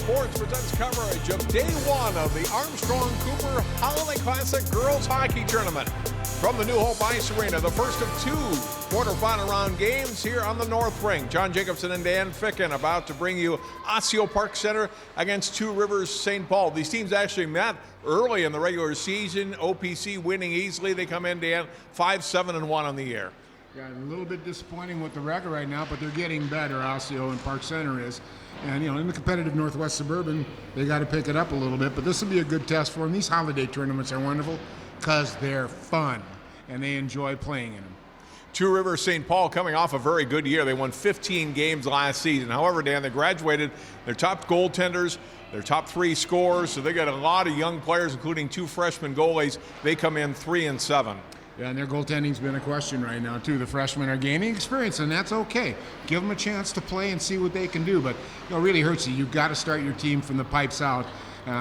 Sports presents coverage of Day 1 of the Armstrong Cooper Holiday Classic Girls Hockey Tournament. From the New Hope Ice Arena, the first of two quarterfinal round games here on the North Ring. John Jacobson and Dan Ficken about to bring you Osseo Park Center against Two Rivers St. Paul. These teams actually met early in the regular season. OPC winning easily. They come in, Dan, 5-7-1 on the year. Yeah, a little bit disappointing with the record right now, but they're getting better, Osseo and Park Center is. And, in the competitive Northwest Suburban, they got to pick it up a little bit. But this will be a good test for them. These holiday tournaments are wonderful because they're fun, and they enjoy playing in them. Two Rivers St. Paul coming off a very good year. They won 15 games last season. However, Dan, they graduated their top goaltenders, their top three scorers, so they got a lot of young players, including two freshman goalies. They come in 3-7. Yeah, and their goaltending's been a question right now, too. The freshmen are gaining experience, and that's okay. Give them a chance to play and see what they can do. But, it really hurts you. You've got to start your team from the pipes out,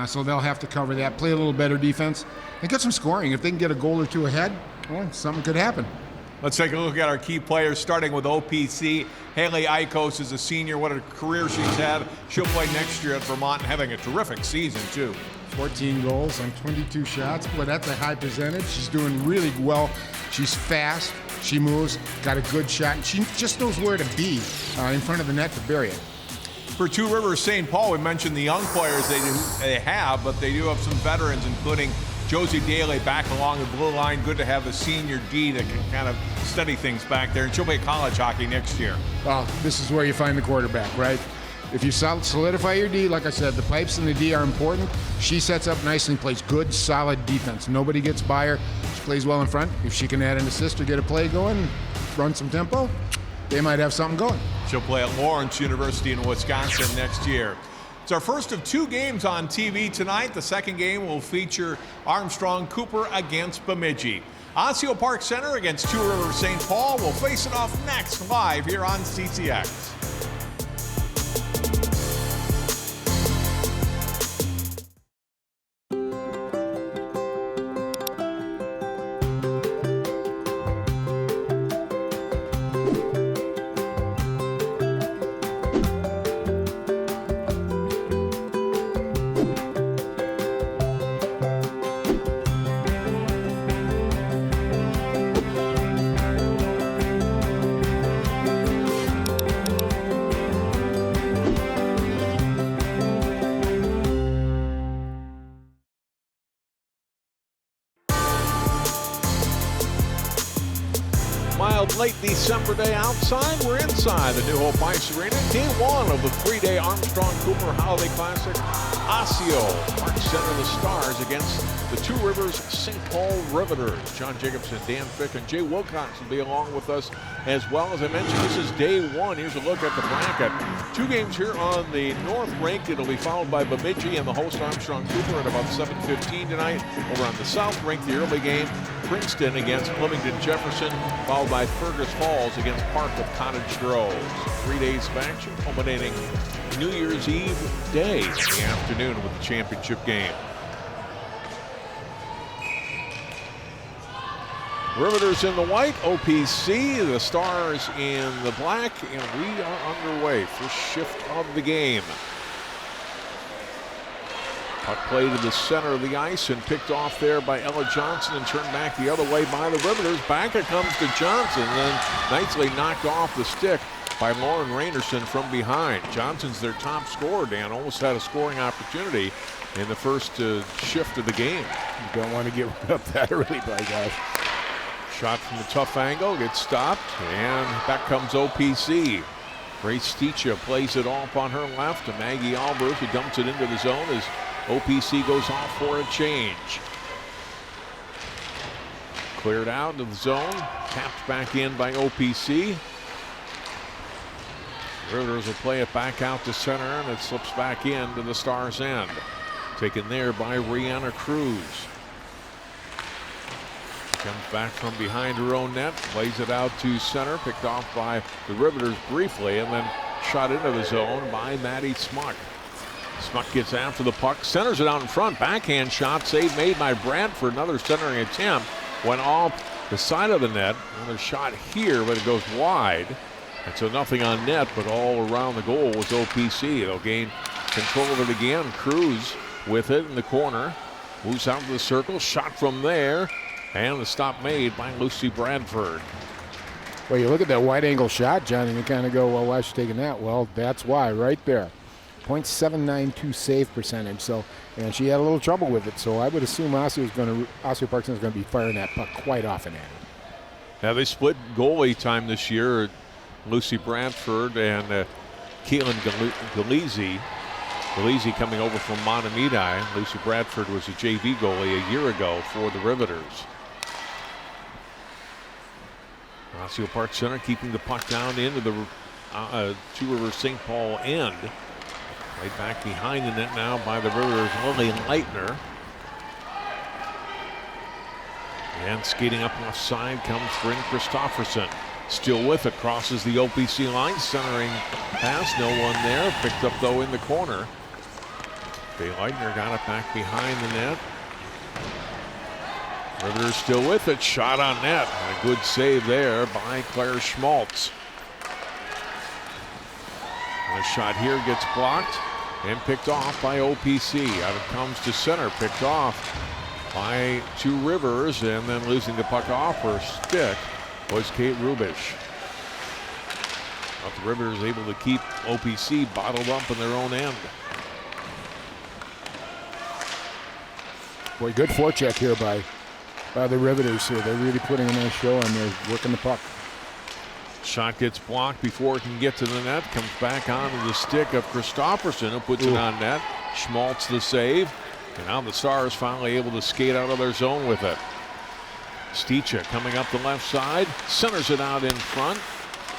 so they'll have to cover that, play a little better defense, and get some scoring. If they can get a goal or two ahead, well, something could happen. Let's take a look at our key players, starting with OPC. Hailey Eikos is a senior. What a career she's had. She'll play next year at Vermont and having a terrific season, too. 14 goals on 22 shots. Boy, that's a high percentage. She's doing really well. She's fast. She moves. Got a good shot. She just knows where to be in front of the net to bury it. For Two Rivers St. Paul, we mentioned the young players they have, but they do have some veterans, including Josie Daly back along the blue line. Good to have the senior D that can kind of steady things back there. And she'll play college hockey next year. Well, this is where you find the quarterback, right? If you solidify your D, like I said, the pipes and the D are important. She sets up nicely and plays good, solid defense. Nobody gets by her. She plays well in front. If she can add an assist or get a play going, run some tempo, they might have something going. She'll play at Lawrence University in Wisconsin next year. It's our first of two games on TV tonight. The second game will feature Armstrong Cooper against Bemidji. Osseo Park Center against Two Rivers St. Paul will face it off next live here on CCX. Mild late December day outside, we're inside the New Hope Ice Arena. Day 1 of the 3-day Armstrong Cooper Holiday Classic. Osseo Park Center, the Stars against the Two Rivers St. Paul Riveters. John Jacobson, Dan Fick, and Jay Wilcox will be along with us as well. As I mentioned, this is day 1. Here's a look at the bracket. Two games here on the North Rink. It'll be followed by Bemidji and the host Armstrong Cooper at about 7:15 tonight. Over on the South Rink, the early game, Princeton against Bloomington Jefferson, followed by Fergus Falls against Park of Cottage Grove. 3 days of action culminating New Year's Eve day in the afternoon with the championship game. Riveters in the white, OPC, the Stars in the black, and we are underway. First shift of the game. Puck play to the center of the ice and picked off there by Ella Johnson and turned back the other way by the Riveters. Back it comes to Johnson, then nicely knocked off the stick by Lauren Rainerson from behind. Johnson's their top scorer, Dan. Almost had a scoring opportunity in the first shift of the game. You don't want to give up that early, by gosh. Shot from a tough angle, gets stopped, and back comes OPC. Grace Sticha plays it off on her left to Maggie Albert, who dumps it into the zone as OPC goes off for a change. Cleared out into the zone, tapped back in by OPC. Riveters will play it back out to center, and it slips back in to the Stars' end. Taken there by Rihanna Cruz. Comes back from behind her own net, plays it out to center, picked off by the Riveters briefly, and then shot into the zone by Maddie Smuck. Smuck gets after the puck, centers it out in front, backhand shot, save made by Bradford. Another centering attempt, went off the side of the net. Another shot here, but it goes wide. And so nothing on net, but all around the goal was OPC. They'll gain control of it again. Cruz with it in the corner. Moves out to the circle. Shot from there. And the stop made by Lucy Bradford. Well, you look at that wide-angle shot, John, and you kind of go, well, why is she taking that? Well, that's why, right there. .792 save percentage. So, and she had a little trouble with it. So I would assume Osseo Parkson is going to be firing that puck quite often at it. Now they split goalie time this year. Lucy Bradford and Keelan Galizzi. Galizzi coming over from Montemedi. Lucy Bradford was a JV goalie a year ago for the Riveters. Osseo Park Center keeping the puck down into the Two Rivers St. Paul end. Right back behind the net now by the Riveters, Lily Leitner. And skating up left side comes Bryn Christofferson. Still with it, crosses the OPC line, centering pass, no one there. Picked up though in the corner. Faye Leitner got it back behind the net. Riveters still with it, shot on net. And a good save there by Claire Schmaltz. And the shot here gets blocked and picked off by OPC. Out it comes to center, picked off by Two Rivers, and then losing the puck off her stick was Kate Rubish. But the Riveters able to keep OPC bottled up in their own end. Boy, good forecheck here by the Riveters here. They're really putting a nice show on there, working the puck. Shot gets blocked before it can get to the net. Comes back onto the stick of Christofferson, who puts it on net. Schmaltz the save. And now the Stars finally able to skate out of their zone with it. Sticha coming up the left side. Centers it out in front.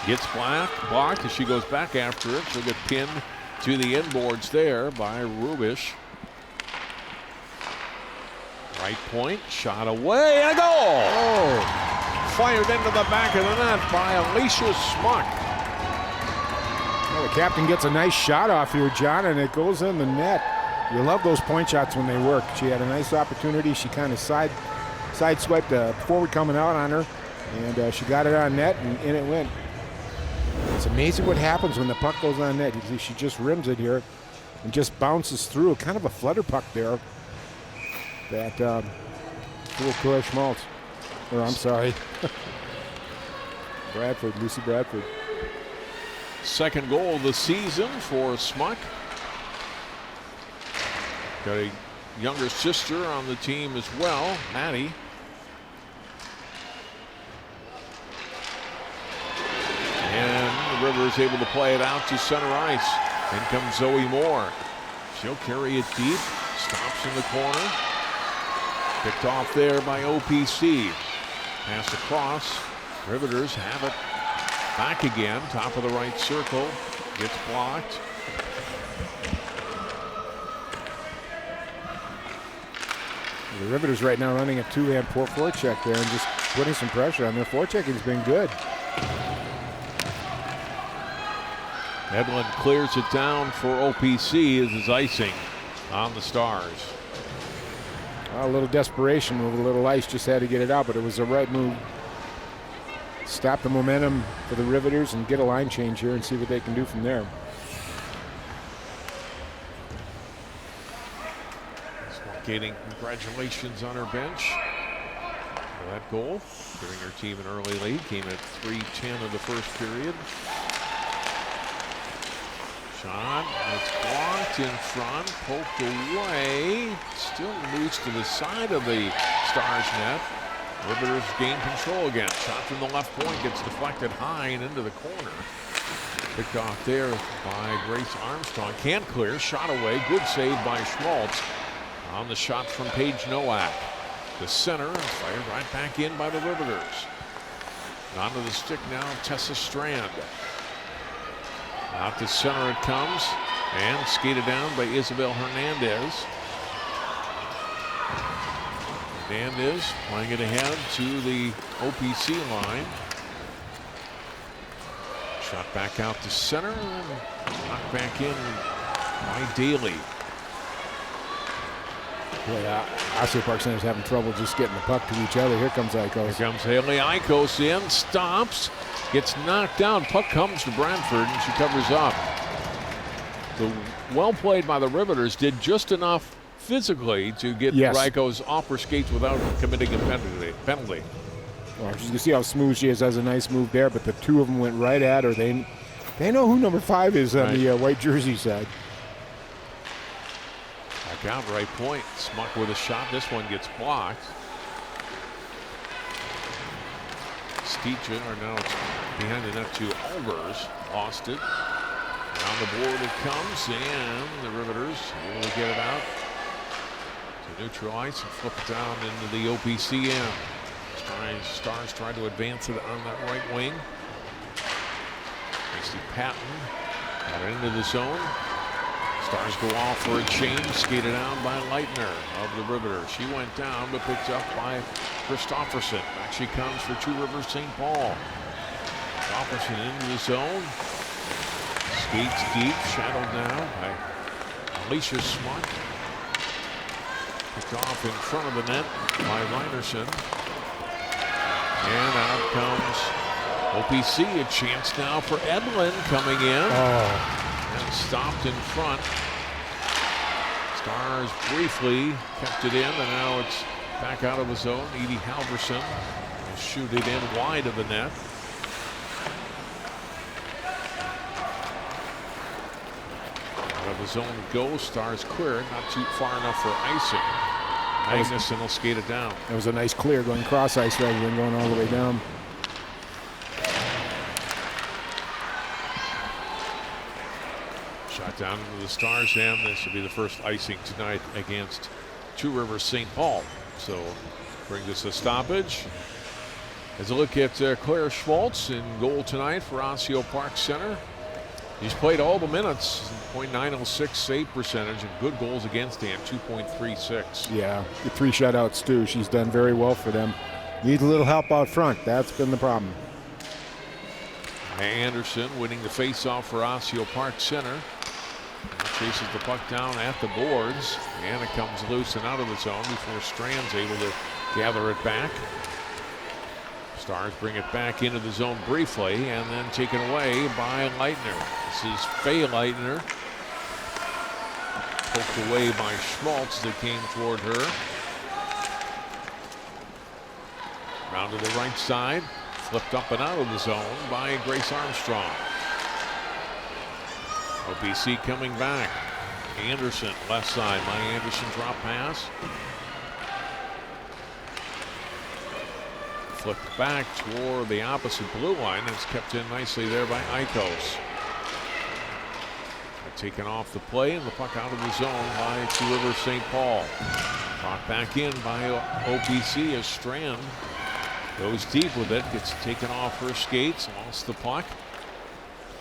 Gets blocked as she goes back after it. She'll get pinned to the inboards there by Rubish. Right point, shot away, and a goal! Oh, fired into the back of the net by Alicia Smuck. Well, the captain gets a nice shot off here, John, and it goes in the net. You love those point shots when they work. She had a nice opportunity. She kind of sideswiped the forward coming out on her, and she got it on net, and in it went. It's amazing what happens when the puck goes on net. She just rims it here and just bounces through. Kind of a flutter puck there. That little Claire Schmaltz. Or I'm sorry. Lucy Bradford. Second goal of the season for Smuck. Got a younger sister on the team as well, Maddie. And the River is able to play it out to center ice. In comes Zoe Moore. She'll carry it deep. Stops in the corner. Picked off there by OPC. Pass across. Riveters have it back again. Top of the right circle. Gets blocked. The Riveters right now running a two-hand forecheck there and just putting some pressure on their forechecking has been good. Edlund clears it down for OPC as his icing on the Stars. A little desperation with a little ice, just had to get it out, but it was the right move. Stop the momentum for the Riveters and get a line change here and see what they can do from there. Getting congratulations on her bench for that goal. Giving her team an early lead. Came at 3:10 of the first period. Shot, it's blocked in front, poked away. Still loose to the side of the Stars net. Riveters gain control again. Shot from the left point, gets deflected high and into the corner. Picked off there by Grace Armstrong. Can't clear, shot away. Good save by Schmaltz on the shot from Paige Nowak. The center and fired right back in by the Riveters. Onto the stick now, Tessa Strand. Out to center it comes, and skated down by Isabel Hernandez. Hernandez playing it ahead to the OPC line. Shot back out to center, and knocked back in by Daly. Boy, Osseo Park Center's having trouble just getting the puck to each other. Here comes Eikos. Here comes Hailey. Eikos in, stops, gets knocked down. Puck comes to Bradford, and she covers up. the well played by the Riveters did just enough physically to get Eikos off her skates without committing a penalty. Well, you can see how smooth she is. Has a nice move there, but the two of them went right at her. They know who number 5 is on the white jersey side. Back out, right point. Smuck with a shot. This one gets blocked. Stiecha, or now it's behind the net to Albers. Lost it. On the board it comes, and the Riveters able to get it out to neutral ice and flip it down into the OPC end. Stars try to advance it on that right wing. Christy Patton got it into the zone. Stars go off for a change, skated down by Leitner of the Riveters. She went down, but picked up by Christopherson. Back she comes for Two Rivers St. Paul. Christopherson into the zone. Skates deep, shadowed now by Alicia Smuck. Picked off in front of the net by Reinerson. And out comes OPC. A chance now for Edlund coming in. And stopped in front. Stars briefly kept it in, and now it's back out of the zone. Edie Halverson will shoot it in wide of the net. Out of the zone goes. Stars clear, not too far enough for icing. Magnuson will skate it down. That was a nice clear going cross ice rather than going all the way down. Shot down into the Stars, and this will be the first icing tonight against Two Rivers St. Paul. So brings us a stoppage. As a look at Claire Schwartz in goal tonight for Osseo Park Center. He's played all the minutes, .906 save percentage, and good goals against him, 2.36. Yeah, the 3 shutouts too. She's done very well for them. Needs a little help out front. That's been the problem. Anderson winning the faceoff for Osseo Park Center. Chases the puck down at the boards, and it comes loose and out of the zone before Strand's able to gather it back. Stars bring it back into the zone briefly and then taken away by Leitner. This is Faye Leitner. Poked away by Schmaltz that came toward her. Round to the right side. Flipped up and out of the zone by Grace Armstrong. OPC coming back. Anderson, left side. My Anderson drop pass. Flipped back toward the opposite blue line. It's kept in nicely there by Eikos. Taken off the play, and the puck out of the zone by Two Rivers St. Paul. Brought back in by OPC as Strand goes deep with it. Gets taken off her skates. Lost the puck.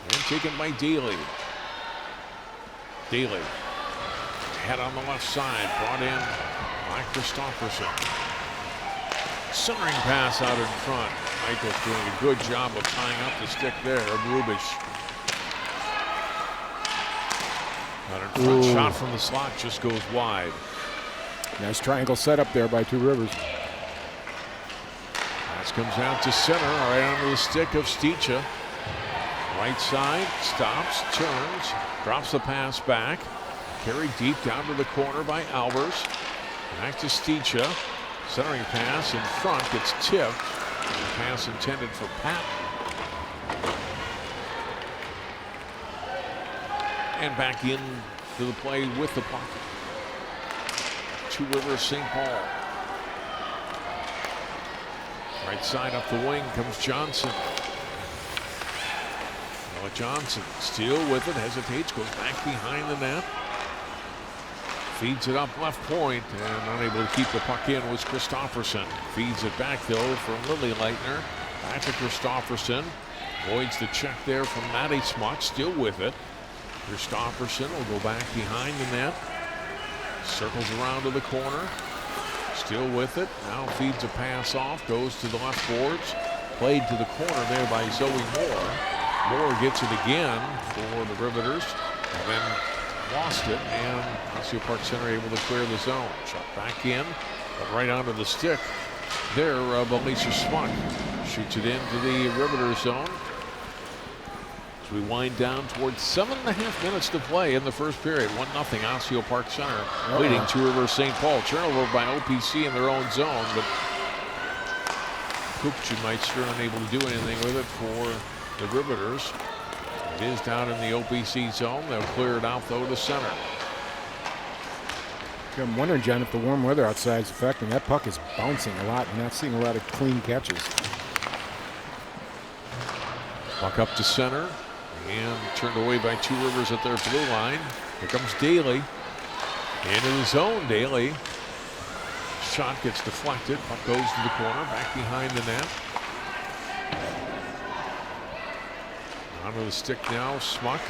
And taken by Daly. Daly. Head on the left side. Brought in by Christopherson. Centering pass out in front. Eikos doing a good job of tying up the stick there of Rubish. Out in front. Shot from the slot just goes wide. Nice triangle setup there by Two Rivers. Pass comes out to center, right onto the stick of Stiecha. Right side, stops, turns, drops the pass back. Carried deep down to the corner by Albers. Back to Stiecha. Centering pass in front, gets tipped. The pass intended for Patton. And back in to the play with the puck. Two Rivers St. Paul. Right side up the wing comes Johnson. Noah Johnson still with it, hesitates, goes back behind the net. Feeds it up left point, and unable to keep the puck in was Christopherson. Feeds it back though from Lily Leitner. Back to Christopherson. Avoids the check there from Maddie Smuck, still with it. Christopherson will go back behind the net. Circles around to the corner. Still with it. Now feeds a pass off. Goes to the left boards. Played to the corner there by Zoe Moore. Moore gets it again for the Riveters. And then lost it. And Osseo Park Center able to clear the zone. Shot back in. But right onto the stick there of Alicia Smuck. Shoots it into the Riveters zone. As we wind down towards 7.5 minutes to play in the first period. 1-0 Osseo Park Center leading Two Rivers St. Paul. Turnover by OPC in their own zone, but Kupchimeister unable to do anything with it for the Riveters. It is down in the OPC zone. They'll clear it out though to center. I'm wondering, John, if the warm weather outside is affecting. That puck is bouncing a lot. I'm not seeing a lot of clean catches. Puck up to center and turned away by Two Rivers at their blue line. Here comes Daly. Into the zone, Daly. Shot gets deflected. Puck goes to the corner, back behind the net. Onto the stick now, Smuck.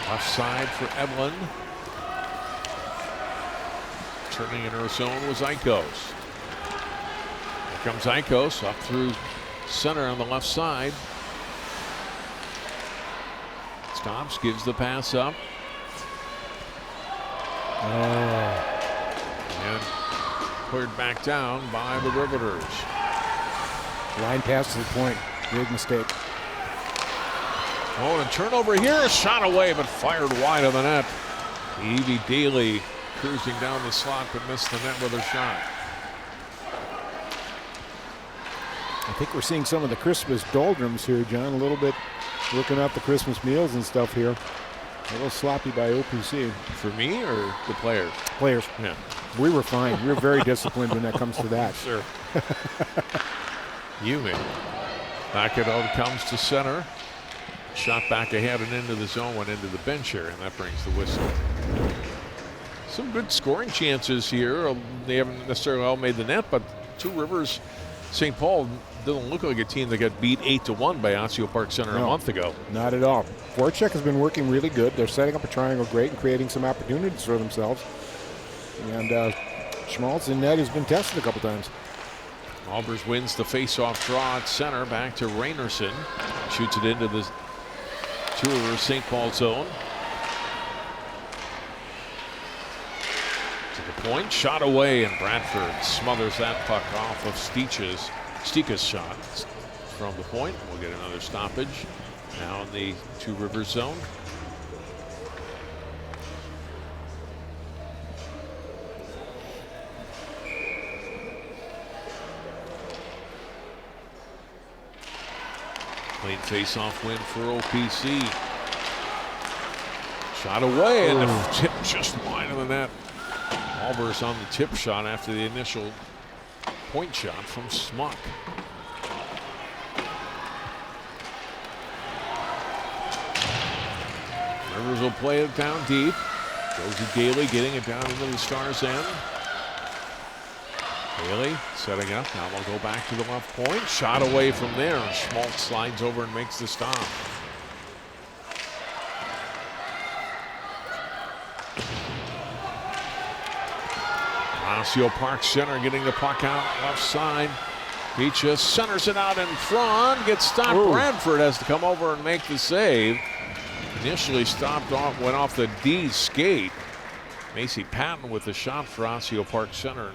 Left side for Edlund. Turning in her zone was Eikos. Here comes Eikos up through center on the left side. Stops, gives the pass up. And cleared back down by the Riveters. Line pass to the point. Big mistake. Oh, and a turnover here. Shot away, but fired wide of the net. Evie Daly cruising down the slot, but missed the net with her shot. I think we're seeing some of the Christmas doldrums here, John. A little bit looking up the Christmas meals and stuff here. A little sloppy by OPC. For me or the players? Players. Yeah. We were fine. We were very disciplined when that comes to that. Sure. You may. Back it out comes to center. Shot back ahead and into the zone, went into the bench here, and that brings the whistle. Some good scoring chances here. They haven't necessarily all made the net, but Two Rivers St. Paul doesn't look like a team that got beat 8-1 by Osseo Park Center a month ago. Not at all. Forecheck has been working really good. They're setting up a triangle great and creating some opportunities for themselves. And Schmaltz in net has been tested a couple times. Albers wins the face-off draw at center. Back to Rainerson. Shoots it into the Two Rivers St. Paul zone. To the point, shot away, and Bradford smothers that puck off of Stika's shot from the point. We'll get another stoppage now in the Two Rivers zone. Clean face-off win for OPC. Shot away, and the tip just wide of the net. Albers on the tip shot after the initial point shot from Smuck. Rivers will play it down deep. Goes to Daly, getting it down into the Stars' end. Hailey setting up. Now we'll go back to the left point. Shot away from there. And Schmaltz slides over and makes the stop. Osseo Park Center getting the puck out left side. He just centers it out in front. Gets stopped. Ooh. Bradford has to come over and make the save. Initially stopped off, went off the D skate. Macy Patton with the shot for Osseo Park Center.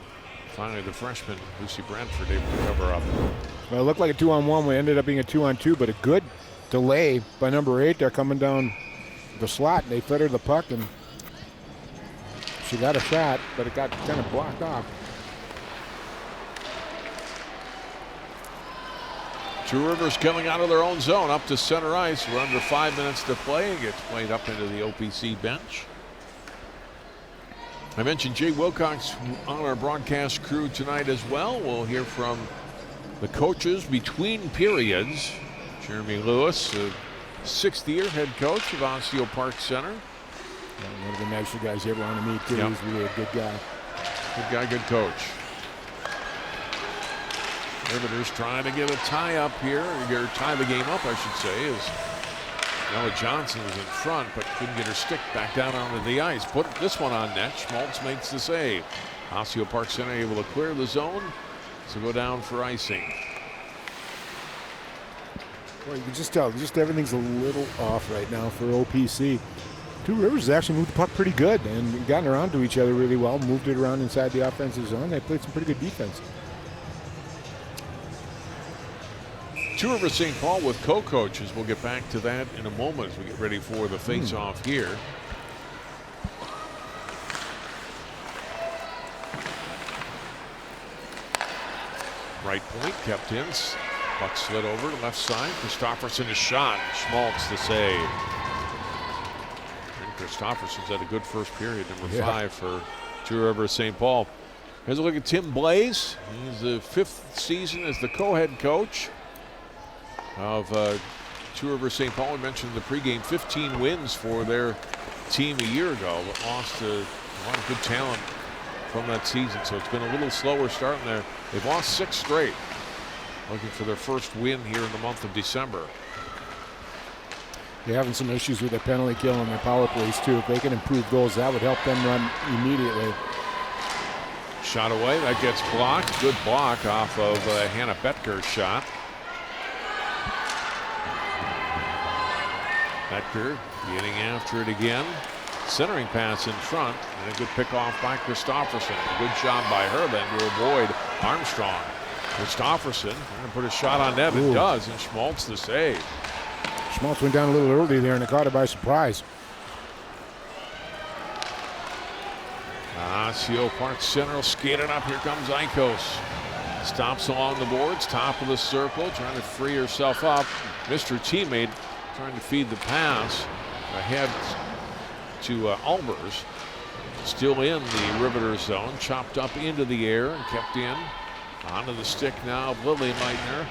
Finally, the freshman, Lucy Bradford, able to cover up. Well, it looked like a 2-on-1. We ended up being a 2-on-2, but a good delay by number 8 there coming down the slot. They fed her the puck, and she got a shot, but it got kind of blocked off. Two Rivers coming out of their own zone up to center ice. We're under 5 minutes to play. It gets played up into the OPC bench. I mentioned Jay Wilcox on our broadcast crew tonight as well. We'll hear from the coaches between periods. Jeremy Lewis, a 6th-year head coach of Osseo Park Center. One of the nicer guys you ever want to meet, too. Yep. He's really a good guy. Good guy, good coach. Riveters trying to get a tie up here, or tie the game up, I should say, as Ella Johnson was in front, but couldn't get her stick back down onto the ice. Put this one on net. Schmaltz makes the save. Osseo Park Center able to clear the zone to go down for icing. Well, you can just tell, just everything's a little off right now for OPC. Two Rivers actually moved the puck pretty good and gotten around to each other really well, moved it around inside the offensive zone. They played some pretty good defense. Two Rivers St. Paul with co-coaches. We'll get back to that in a moment as we get ready for the face-off here. Right point kept in. Puck slid over to left side. Christopherson is shot. Schmaltz the save. And Christopherson's had a good first period, number 5 for Two Rivers St. Paul. Here's a look at Tim Blaze. He's the 5th season as the co-head coach of Two Rivers St. Paul. We mentioned in the pregame 15 wins for their team a year ago, but lost a lot of good talent from that season. So it's been a little slower starting there. They've lost 6 straight. Looking for their first win here in the month of December. They're having some issues with their penalty kill and their power plays too. If they can improve those, that would help them run immediately. Shot away, that gets blocked. Good block off of Hannah Betker's shot. Betker getting after it again. Centering pass in front, and a good pick off by Christopherson. A good job by her then to avoid Armstrong. Christopherson trying to put a shot on net. It does, and Schmaltz the save. Schmaltz went down a little early there, and it caught her by surprise. Osseo Park Center skating up. Here comes Eikos. Stops along the boards, top of the circle, trying to free herself up. Missed her teammate, trying to feed the pass ahead to Albers. Still in the Riveter zone, chopped up into the air and kept in. Onto the stick now of Lily Meitner.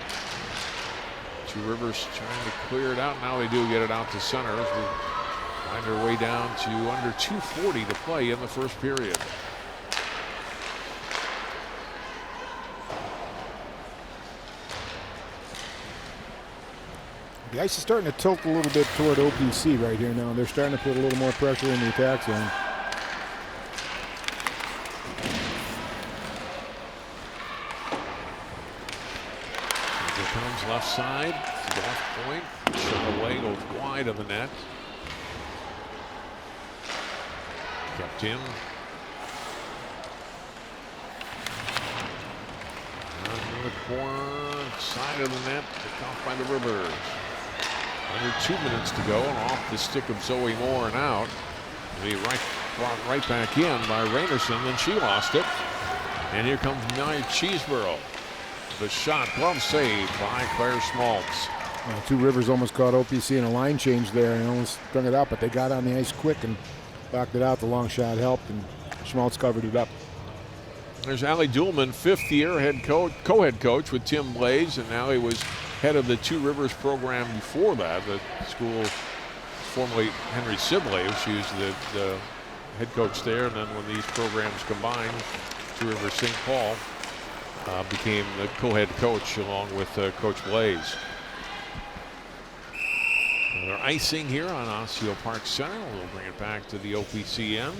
Two Rivers trying to clear it out. Now they do get it out to center as we find our way down to under 2:40 to play in the first period. The ice is starting to tilt a little bit toward OPC right here now. They're starting to put a little more pressure in the attack zone. Here comes left side, left point, shot away, goes wide of the net. Kept in. Under the corner, side of the net, picked off by the Rivers. Under 2 minutes to go, and off the stick of Zoe Moore and out. Be brought right back in by Rainerson, then she lost it. And here comes Nia Cheeseborough. The shot, glove save by Claire Schmaltz. Two Rivers almost caught OPC in a line change there and almost strung it out, but they got on the ice quick and knocked it out. The long shot helped, and Schmaltz covered it up. There's Allie Duhlman, 5th year co-head coach with Tim Blaze, and Allie was head of the Two Rivers program before that. The school, formerly Henry Sibley, she was the head coach there, and then when these programs combined, Two Rivers St. Paul became the co-head coach along with Coach Blaze. They're icing here on Osseo Park Center. We'll bring it back to the OPCN.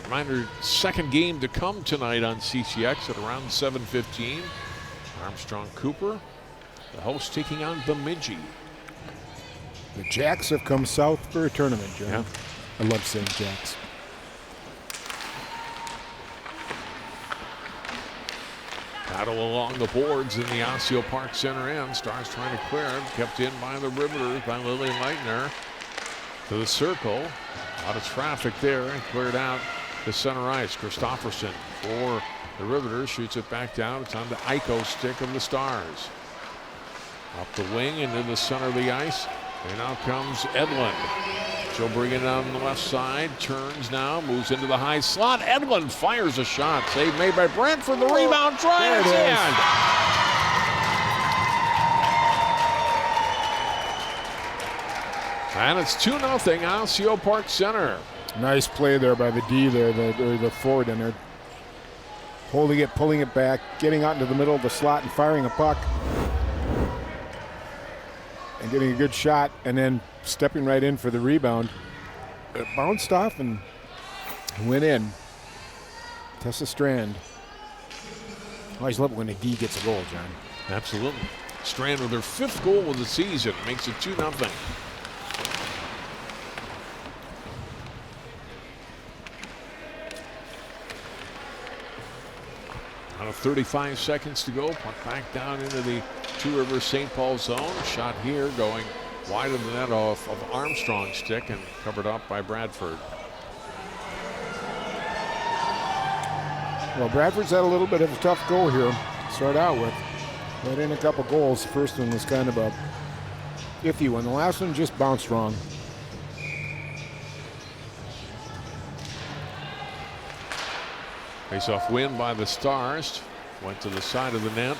Reminder, second game to come tonight on CCX at around 7:15. Armstrong Cooper, the host, taking on Bemidji. The Jacks have come south for a tournament, John. Yeah. I love saying Jacks. Battle along the boards in the Osseo Park Center end. Stars trying to clear it. Kept in by the Riveters by Lily Meitner. To the circle. A lot of traffic there and cleared out the center ice. Christopherson for the Riveters shoots it back down. It's on the Eikos stick of the Stars. Up the wing into the center of the ice. And now comes Edlund. She'll bring it on the left side. Turns now. Moves into the high slot. Edlund fires a shot. Save made by Brantford. The rebound try. It's in. And it's 2-0 Osseo Park Center. Nice play there by the D there, the forward in there. Holding it, pulling it back, getting out into the middle of the slot and firing a puck. And getting a good shot, and then stepping right in for the rebound. It bounced off and went in. Tessa Strand. I always love it when a D gets a goal, John. Absolutely. Strand with her 5th goal of the season. Makes it 2-0. Out Down to 35 seconds to go. Puck back down into the Two Rivers St. Paul zone. Shot here going wide of the net off of Armstrong's stick and covered up by Bradford. Well, Bradford's had a little bit of a tough go here to start out with. Let in a couple goals. The first one was kind of a iffy one. The last one just bounced wrong. Face-off win by the Stars. Went to the side of the net.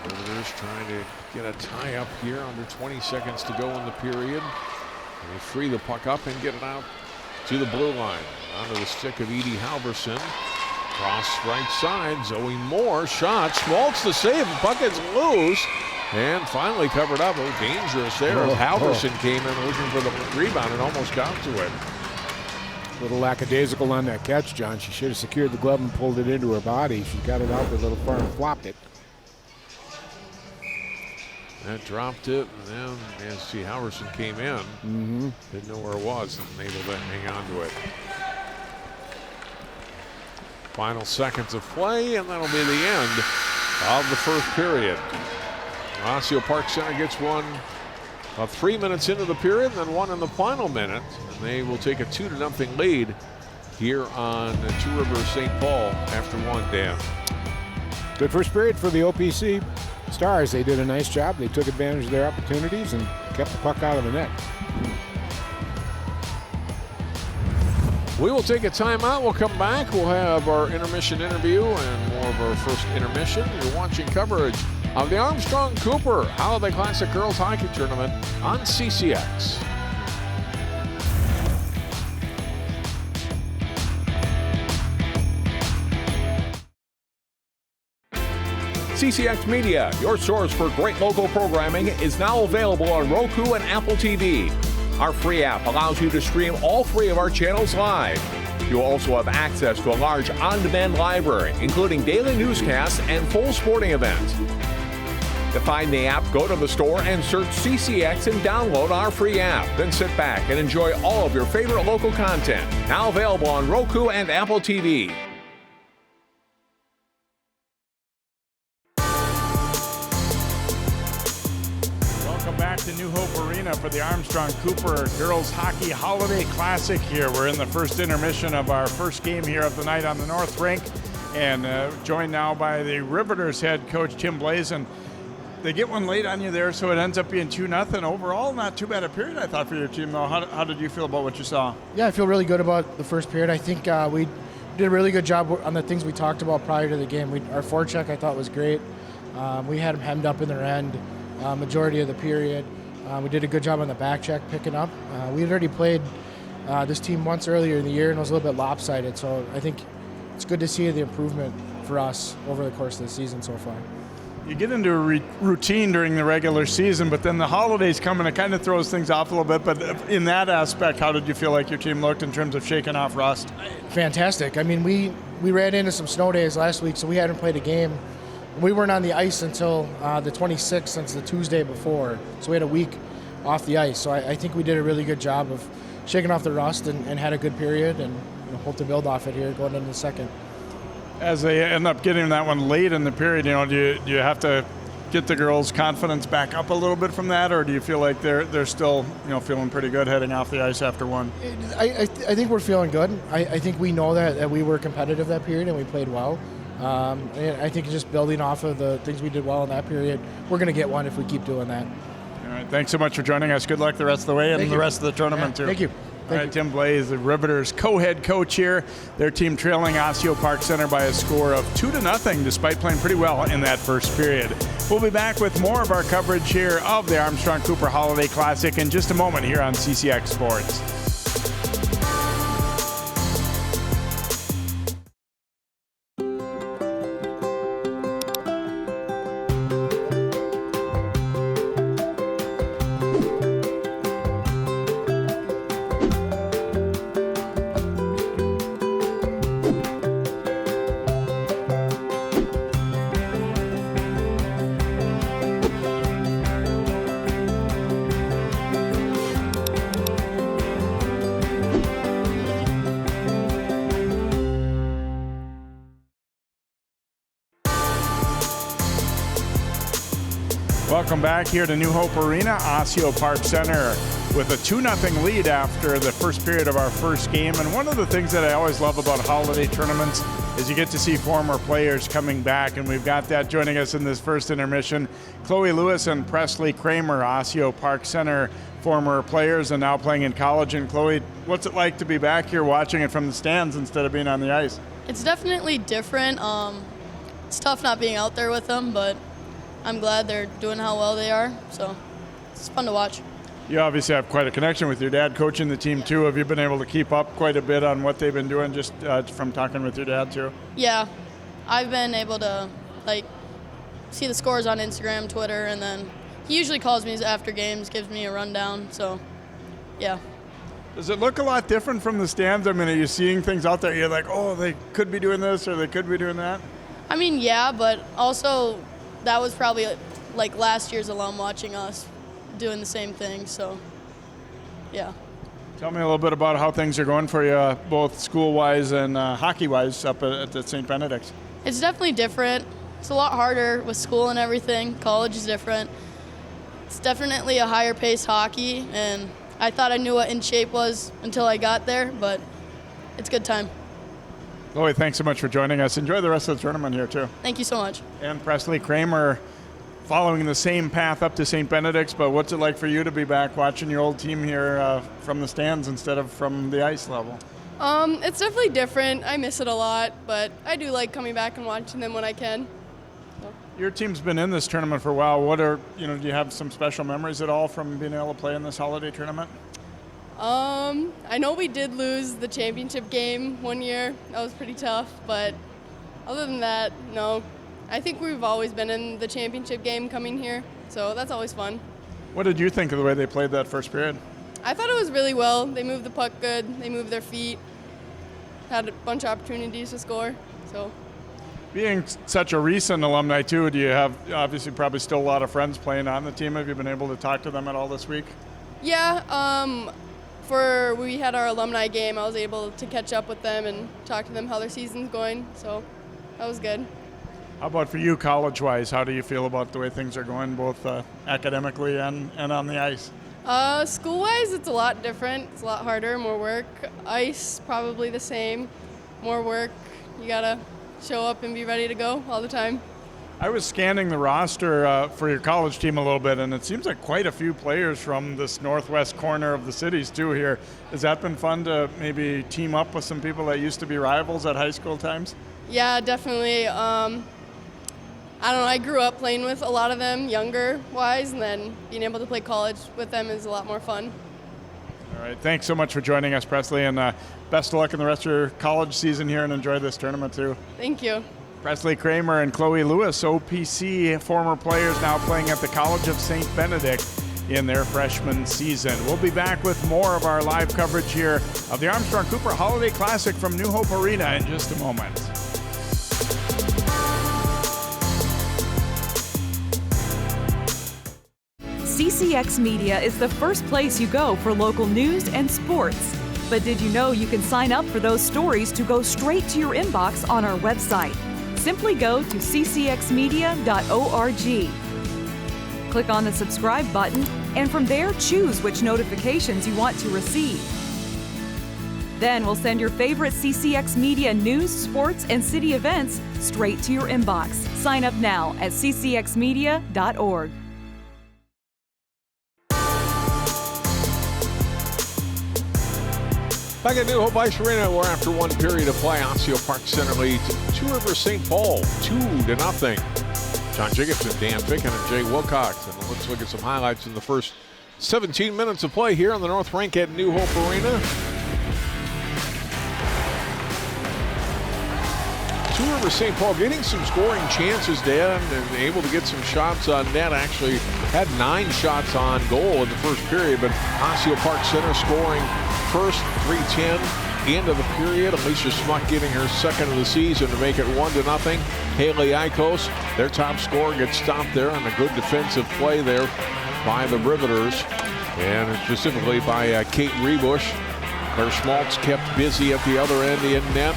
Riveters trying to get a tie up here. Under 20 seconds to go in the period. They free the puck up and get it out to the blue line. Onto the stick of Edie Halverson. Cross right side. Zoe Moore shot. Schmaltz the save. The puck is loose. And finally covered up. Oh, dangerous there. As Halverson came in looking for the rebound and almost got to it. A little lackadaisical on that catch, John. She should have secured the glove and pulled it into her body. She got it out there a little far and flopped it. That dropped it, and then as see Halverson came in, didn't know where it was, and able to hang on to it. Final seconds of play, and that'll be the end of the first period. Osseo Park Center gets one 3 minutes into the period, and then one in the final minute, and they will take a 2-0 lead here on Two Rivers St. Paul after one. Dan. Good first period for the OPC Stars. They did a nice job. They took advantage of their opportunities and kept the puck out of the net. We will take a timeout. We'll come back. We'll have our intermission interview and more of our first intermission. You're watching coverage of the Armstrong Cooper Holiday Classic Girls Hockey Tournament on CCX. CCX Media, your source for great local programming, is now available on Roku and Apple TV. Our free app allows you to stream all 3 of our channels live. You'll also have access to a large on-demand library, including daily newscasts and full sporting events. To find the app, go to the store and search CCX and download our free app. Then sit back and enjoy all of your favorite local content. Now available on Roku and Apple TV. Back to New Hope Arena for the Armstrong Cooper Girls Hockey Holiday Classic here. We're in the first intermission of our first game here of the night on the North Rink, and joined now by the Riveters head coach Tim Blazin. They get one late on you there, so it ends up being 2-0. Overall, not too bad a period, I thought, for your team, though. How did you feel about what you saw? Yeah, I feel really good about the first period. I think we did a really good job on the things we talked about prior to the game. Our forecheck, I thought, was great. We had them hemmed up in their end majority of the period. We did a good job on the back check picking up. We had already played this team once earlier in the year, and it was a little bit lopsided, so I think it's good to see the improvement for us over the course of the season so far. You get into a routine during the regular season, but then the holidays come and it kind of throws things off a little bit. But in that aspect, how did you feel like your team looked in terms of shaking off rust? Fantastic. I mean, we ran into some snow days last week, so we hadn't played a game. We weren't on the ice until the 26th, since the Tuesday before. So we had a week off the ice. So I think we did a really good job of shaking off the rust and had a good period, and hope to build off it here going into the second. As they end up getting that one late in the period, do you have to get the girls' confidence back up a little bit from that, or do you feel like they're still feeling pretty good heading off the ice after one? I think we're feeling good. I think we know that we were competitive that period and we played well. And I think just building off of the things we did well in that period, we're going to get one if we keep doing that. All right, thanks so much for joining us. Good luck the rest of the way and the rest of the tournament, too. Thank you. All right, Tim Blaze, the Riveters co-head coach here. Their team trailing Osseo Park Center by a score of 2-0, despite playing pretty well in that first period. We'll be back with more of our coverage here of the Armstrong Cooper Holiday Classic in just a moment here on CCX Sports. Welcome back here to New Hope Arena, Osseo Park Center, with a 2-0 lead after the first period of our first game. And one of the things that I always love about holiday tournaments is you get to see former players coming back, and we've got that joining us in this first intermission. Chloe Lewis and Presley Kramer, Osseo Park Center former players and now playing in college. And Chloe, what's it like to be back here watching it from the stands instead of being on the ice? It's definitely different. It's tough not being out there with them, but I'm glad they're doing how well they are, so it's fun to watch. You obviously have quite a connection with your dad coaching the team too. Have you been able to keep up quite a bit on what they've been doing just from talking with your dad too? Yeah, I've been able to see the scores on Instagram, Twitter, and then he usually calls me after games, gives me a rundown, so yeah. Does it look a lot different from the stands? I mean, are you seeing things out there you're like, oh, they could be doing this or they could be doing that? I mean, yeah, but also that was probably like last year's alum watching us doing the same thing, so yeah. Tell me a little bit about how things are going for you, both school-wise and hockey-wise up at the St. Benedict's. It's definitely different. It's a lot harder with school and everything. College is different. It's definitely a higher pace hockey, and I thought I knew what in shape was until I got there, but it's a good time. Chloe, thanks so much for joining us. Enjoy the rest of the tournament here, too. Thank you so much. And Presley Kramer following the same path up to St. Benedict's, but what's it like for you to be back watching your old team here from the stands instead of from the ice level? It's definitely different. I miss it a lot, but I do like coming back and watching them when I can. Your team's been in this tournament for a while. Do you have some special memories at all from being able to play in this holiday tournament? I know we did lose the championship game one year. That was pretty tough, but other than that, no. I think we've always been in the championship game coming here, so that's always fun. What did you think of the way they played that first period? I thought it was really well. They moved the puck good. They moved their feet. Had a bunch of opportunities to score, so. Being such a recent alumni, too, do you have obviously probably still a lot of friends playing on the team? Have you been able to talk to them at all this week? Yeah, we had our alumni game, I was able to catch up with them and talk to them how their season's going, so that was good. How about for you, college-wise? How do you feel about the way things are going, both academically and on the ice? School-wise, it's a lot different. It's a lot harder, more work. Ice, probably the same. More work. You gotta show up and be ready to go all the time. I was scanning the roster for your college team a little bit, and it seems like quite a few players from this northwest corner of the cities, too, here. Has that been fun to maybe team up with some people that used to be rivals at high school times? Yeah, definitely. I don't know, I grew up playing with a lot of them younger-wise, and then being able to play college with them is a lot more fun. All right, thanks so much for joining us, Presley, and best of luck in the rest of your college season here, and enjoy this tournament, too. Thank you. Presley Kramer and Chloe Lewis, OPC former players now playing at the College of St. Benedict in their freshman season. We'll be back with more of our live coverage here of the Armstrong Cooper Holiday Classic from New Hope Arena in just a moment. CCX Media is the first place you go for local news and sports. But did you know you can sign up for those stories to go straight to your inbox on our website? Simply go to ccxmedia.org. Click on the subscribe button, and from there choose which notifications you want to receive. Then we'll send your favorite CCX Media news, sports, and city events straight to your inbox. Sign up now at ccxmedia.org. Back at New Hope Ice Arena, we're after one period of play. Osseo Park Center leads Two Rivers St. Paul 2-0. John Jacobson, Dan Ficken, and Jay Wilcox. And let's look at some highlights in the first 17 minutes of play here on the North Rink at New Hope Arena. Two Rivers St. Paul getting some scoring chances, Dan, and able to get some shots on net. Actually had 9 shots on goal in the first period, but Osseo Park Center scoring first, 3:10 into the period. Alicia Smuck getting her second of the season to make it 1-0. Hailey Eikos, their top scorer, gets stopped there on a good defensive play there by the Riveters, and specifically by Kate Rebush. Claire Schmaltz kept busy at the other end in net.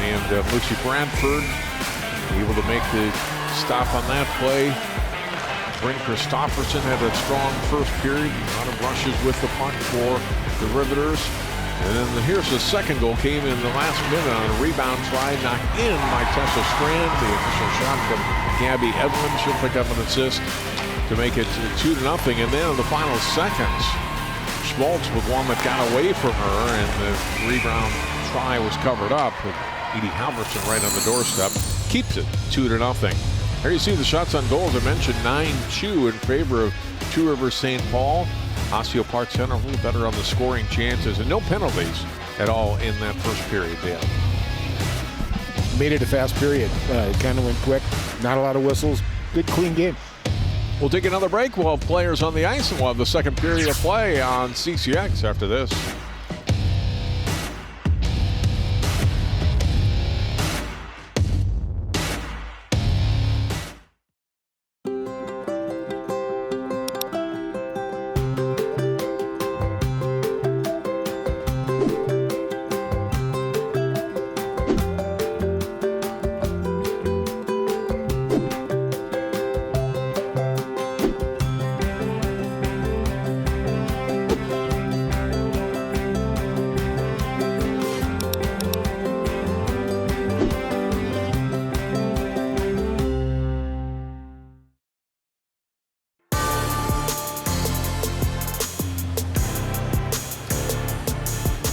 And Lucy Bradford able to make the stop on that play. Bryn Christopherson had a strong first period. A lot of rushes with the puck for the Riveters. And then here's the second goal, came in the last minute on a rebound try, knocked in by Tessa Strand. The initial shot from Gabby Edlund. She'll pick up an assist to make it 2-0. And then in the final seconds, Schmaltz with one that got away from her, and the rebound try was covered up. With Edie Halverson right on the doorstep, keeps it 2-0. There you see the shots on goals. I mentioned 9-2 in favor of Two Rivers St. Paul. Osseo Park Center a little better on the scoring chances, and no penalties at all in that first period, Dale. Made it a fast period. It kind of went quick. Not a lot of whistles. Good, clean game. We'll take another break. We'll have players on the ice, and we'll have the second period of play on CCX after this.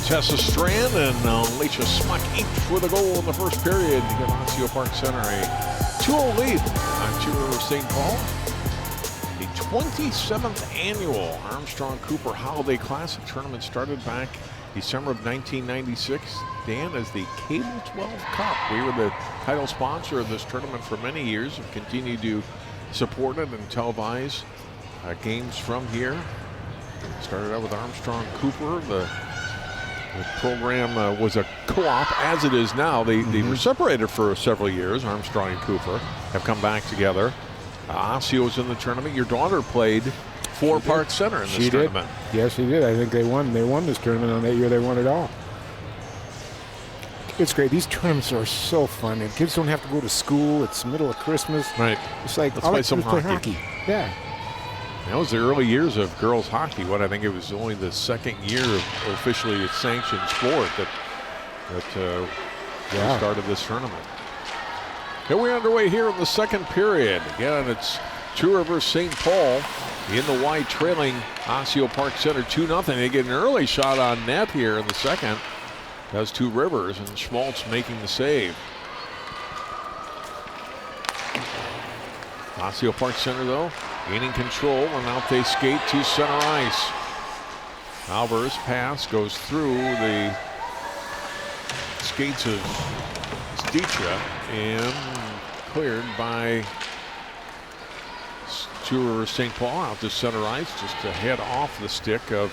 Tessa Strand and Alicia Smuck each with a goal in the first period to give Osseo Park Center a 2-0 lead on Two Rivers St. Paul. The 27th annual Armstrong Cooper Holiday Classic tournament started back December of 1996. Dan, as the Cable 12 Cup. We were the title sponsor of this tournament for many years and continue to support it and televise games from here. Started out with Armstrong Cooper. The program was a co-op, as it is now. They were separated for several years. Armstrong and Cooper have come back together. Osseo's in the tournament. Your daughter played for Park Center in this tournament. Yes, she did. I think they won. They won this tournament on that year. They won it all. It's great. These tournaments are so fun. And kids don't have to go to school. It's the middle of Christmas. Right. It's like, let's all play I some do is play hockey. Yeah. That was the early years of girls hockey. What I think it was only the second year of officially sanctioned sport that started this tournament. Here we're underway here in the second period. Again, it's Two Rivers St. Paul in the white, trailing Osseo Park Center 2-0. They get an early shot on net here in the second. Does Two Rivers, and Schmaltz making the save. Osseo Park Center, though, gaining control, and out they skate to center ice. Alvarez pass goes through the skates of Sticha and cleared by Two Rivers St. Paul out to center ice, just a head off the stick of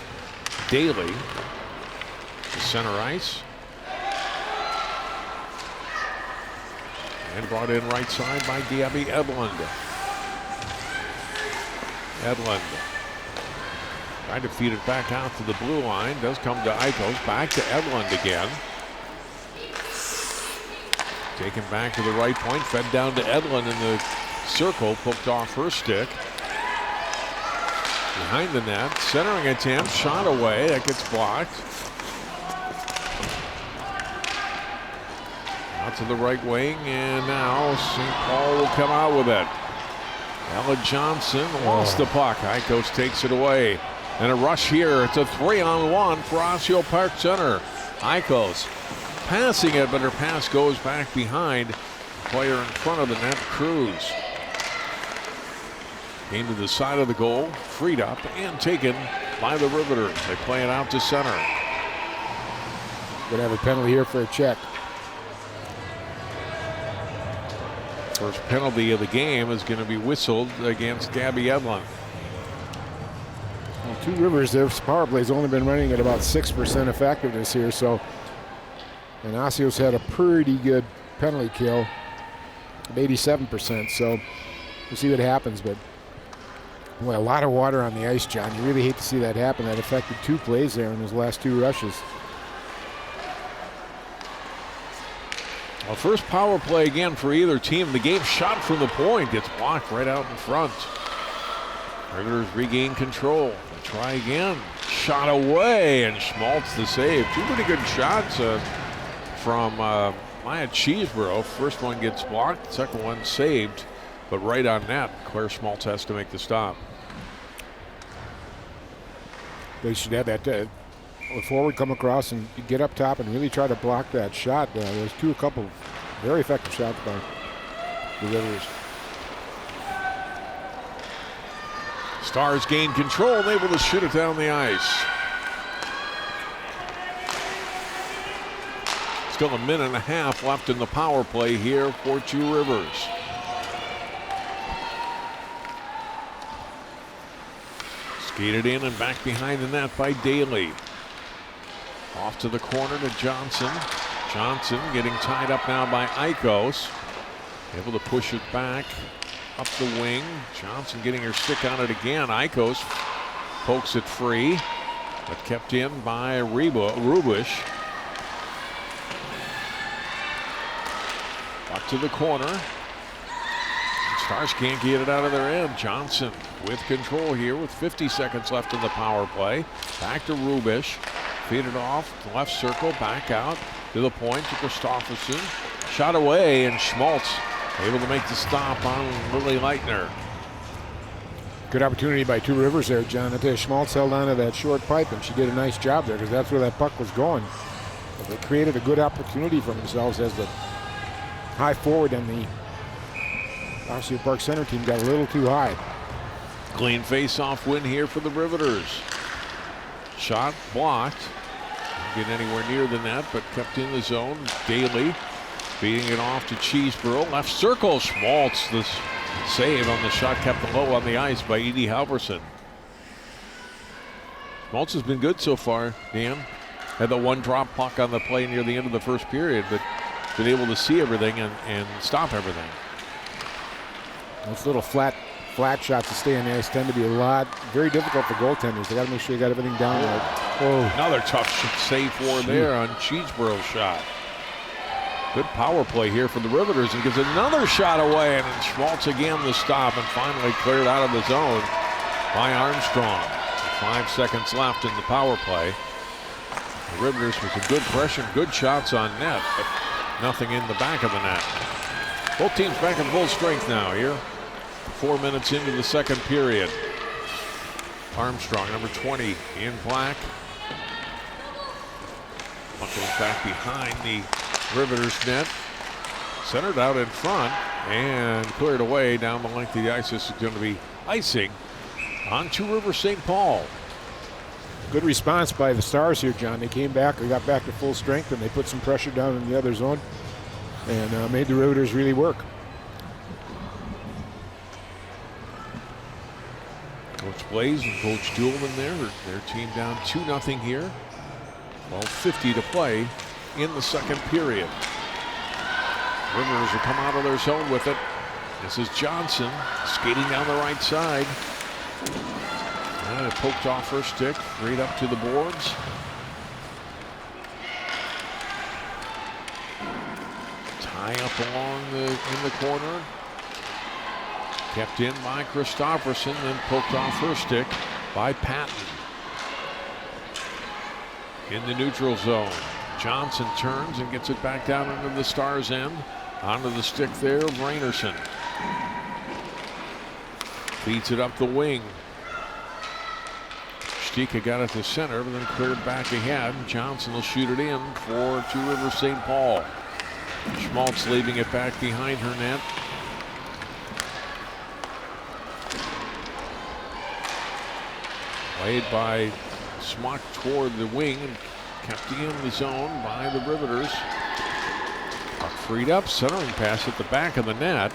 Daly. To center ice. And brought in right side by Gabby Edlund. Edlund trying to feed it back out to the blue line. Does come to Eikos. Back to Edlund again. Taken back to the right point. Fed down to Edlund in the circle. Poked off her stick. Behind the net. Centering attempt. Shot away. That gets blocked. Out to the right wing. And now St. Paul will come out with it. Ella Johnson lost the puck. Eikos takes it away. And a rush here. It's a 3-on-1 for Osseo Park Center. Eikos passing it, but her pass goes back behind. Player in front of the net, Cruz. Came to the side of the goal, freed up and taken by the Riveters. They play it out to center. Gonna have a penalty here for a check. First penalty of the game is going to be whistled against Gabby Edlund. Well, Two Rivers, their power play's only been running at about 6% effectiveness here, so. And Osseo's had a pretty good penalty kill of 87%, so we'll see what happens. But boy, a lot of water on the ice, John. You really hate to see that happen. That affected two plays there in his last two rushes. Well, first power play again for either team. The game shot from the point gets blocked right out in front. Riveters regain control. They try again. Shot away, and Schmaltz the save. Two pretty good shots from Maya Cheeseborough. First one gets blocked, second one saved, but right on net. Claire Schmaltz has to make the stop. They should have that forward come across and get up top and really try to block that shot. There's a couple very effective shots by the Riveters. Stars gain control and able to shoot it down the ice. Still a minute and a half left in the power play here for Two Rivers. Skated in and back behind the net by Daly. Off to the corner to Johnson. Johnson getting tied up now by Eikos. Able to push it back up the wing. Johnson getting her stick on it again. Eikos pokes it free, but kept in by Rubish. Up to the corner. Stars can't get it out of their end. Johnson with control here with 50 seconds left in the power play. Back to Rubish. Feed it off, left circle, back out to the point to Christofferson. Shot away, and Schmaltz able to make the stop on Lily Leitner. Good opportunity by Two Rivers there, John. I tell you, Schmaltz held on to that short pipe, and she did a nice job there because that's where that puck was going. But they created a good opportunity for themselves as the high forward and the Osseo Park Center team got a little too high. Clean face-off win here for the Riveters. Shot blocked. Didn't get anywhere near the net, but kept in the zone. Daly feeding it off to Cheeseborough. Left circle. Schmaltz the save on the shot kept low on the ice by Edie Halverson. Schmaltz has been good so far, Dan. Had the one drop puck on the play near the end of the first period, but been able to see everything and stop everything. Those little flat shots to stay on the ice tend to be very difficult for goaltenders. They got to make sure you got everything down right. Oh, another tough save for there on Cheeseborough's shot. Good power play here for the Riveters, and gives another shot away, and Schmaltz again the stop, and finally cleared out of the zone by Armstrong. 5 seconds left in the power play. The Riveters with a good pressure, good shots on net, but nothing in the back of the net. Both teams back in full strength now here. 4 minutes into the second period. Armstrong, number 20, in black. Buckles back behind the Riveters net. Centered out in front and cleared away down the length of the ice. This is going to be icing on Two Rivers St. Paul. Good response by the Stars here, John. They came back, they got back to full strength, and they put some pressure down in the other zone and made the Riveters really work. Coach Blaze and Coach Duelman there. Their team down 2-0 here. 12:50 to play in the second period. Riveters will come out of their zone with it. This is Johnson skating down the right side. And it poked off her stick, right up to the boards. Tie up in the corner. Kept in by Christofferson, then poked off her stick by Patton. In the neutral zone, Johnson turns and gets it back down into the Stars' end. Onto the stick there of Rainerson. Feeds it up the wing. Stika got it to center, but then cleared back ahead. Johnson will shoot it in for Two Rivers St. Paul. Schmaltz leaving it back behind her net. Played by Smock toward the wing and kept in the zone by the Riveters. Puck freed up, centering pass at the back of the net.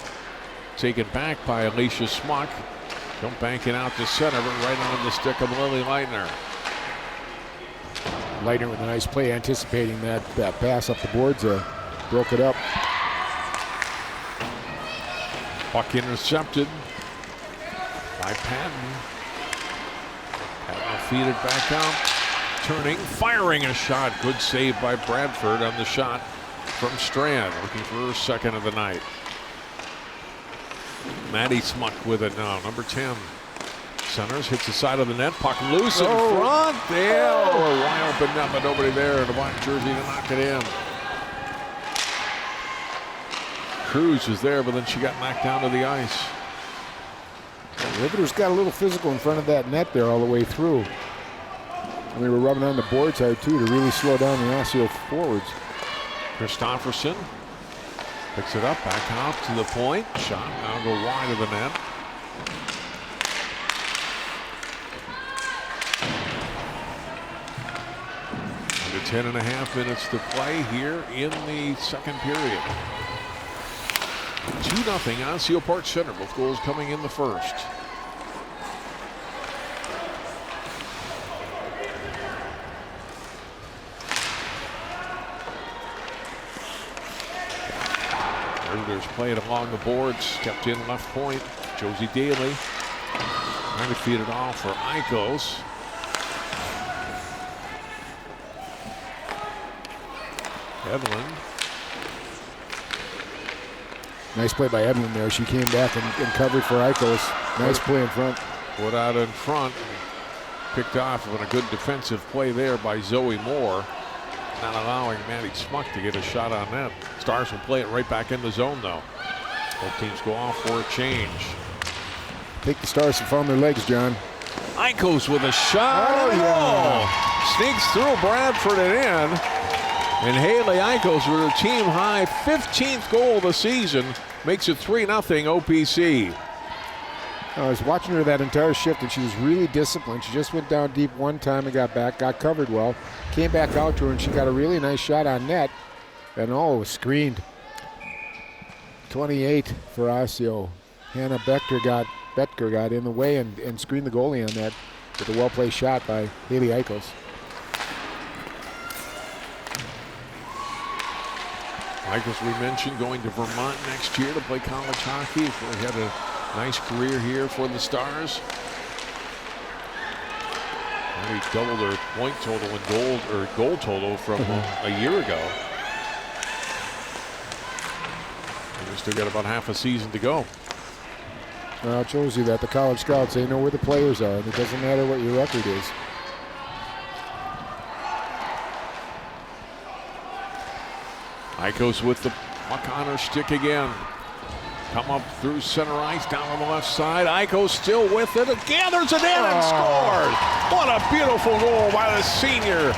Taken back by Alicia Smock. Don't bank it out to center, but right on the stick of Lily Leitner. Leitner with a nice play, anticipating that pass up the boards, broke it up. Puck intercepted by Patton. Patton will feed it back out. Turning, firing a shot. Good save by Bradford on the shot from Strand, looking for her second of the night. Maddie Smuck with it now, number 10. Centers, hits the side of the net, puck loose in front. We're wide open net, but nobody there in the black jersey to knock it in. Cruz was there, but then she got knocked down to the ice. The Riveters got a little physical in front of that net there all the way through. And they were rubbing on the boards hard too to really slow down the Osseo forwards. Christofferson picks it up, back out to the point. Shot now go wide of the net. Under 10.5 minutes to play here in the second period. 2-0 Osseo Park Center, both goals coming in the first. Riveters playing along the boards, kept in left point. Josie Daly trying to feed it off for Eikos. Edlund. Nice play by Edlund there. She came back and covered for Eikos. Nice play in front. Put out in front. Picked off on a good defensive play there by Zoe Moore. Not allowing Maddie Smuck to get a shot on net. Stars will play it right back in the zone though. Both teams go off for a change. I think the Stars have found their legs, John. Eikos with a shot. Sneaks through Bradford and in. And Hailey Eikos with her team high 15th goal of the season. Makes it 3-0 OPC. I was watching her that entire shift, and she was really disciplined. She just went down deep one time and got back, got covered well, came back out to her, and she got a really nice shot on net. And it was screened. 28 for Osseo. Hannah Becker got in the way and screened the goalie on that with a well-placed shot by Hailey Eikos. Eikos, we mentioned, going to Vermont next year to play college hockey. He had a nice career here for the Stars. And he doubled her point total and goal total from a year ago. And we still got about half a season to go. Well, it shows you that the college scouts, they know where the players are, and it doesn't matter what your record is. Eikos with the puck on her stick again. Come up through center ice, down on the left side. Eikos still with it. Gathers it in and scores. What a beautiful goal by the senior.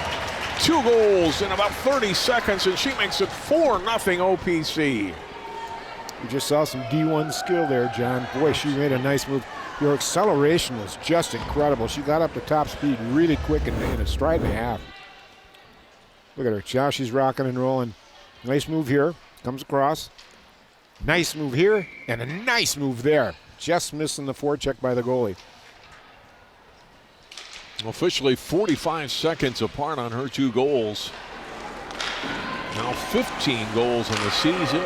2 goals in about 30 seconds, and she makes it 4-0 OPC. You just saw some D1 skill there, John. Boy, she made a nice move. Your acceleration was just incredible. She got up to top speed really quick in a stride and a half. Look at her. Now she's rocking and rolling. Nice move here. Comes across. Nice move here, and a nice move there. Just missing the forecheck by the goalie. Officially 45 seconds apart on her 2 goals. Now 15 goals in the season.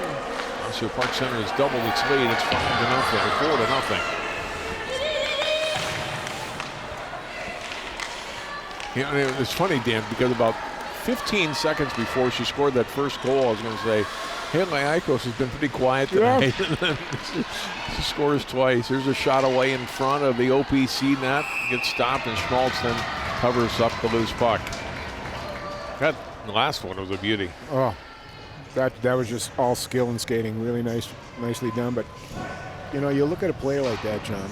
Osseo Park Center has doubled its lead. It's 5-0 or 4-0. You know, it's funny, Dan, because about 15 seconds before she scored that first goal, I was going to say, Hailey Eikos has been pretty quiet tonight. Yeah. She scores twice. There's a shot away in front of the OPC net. Gets stopped, and Schmaltz then covers up the loose puck. That last one was a beauty. Oh, that was just all skill and skating. Really nicely done. But, you know, you look at a player like that, John,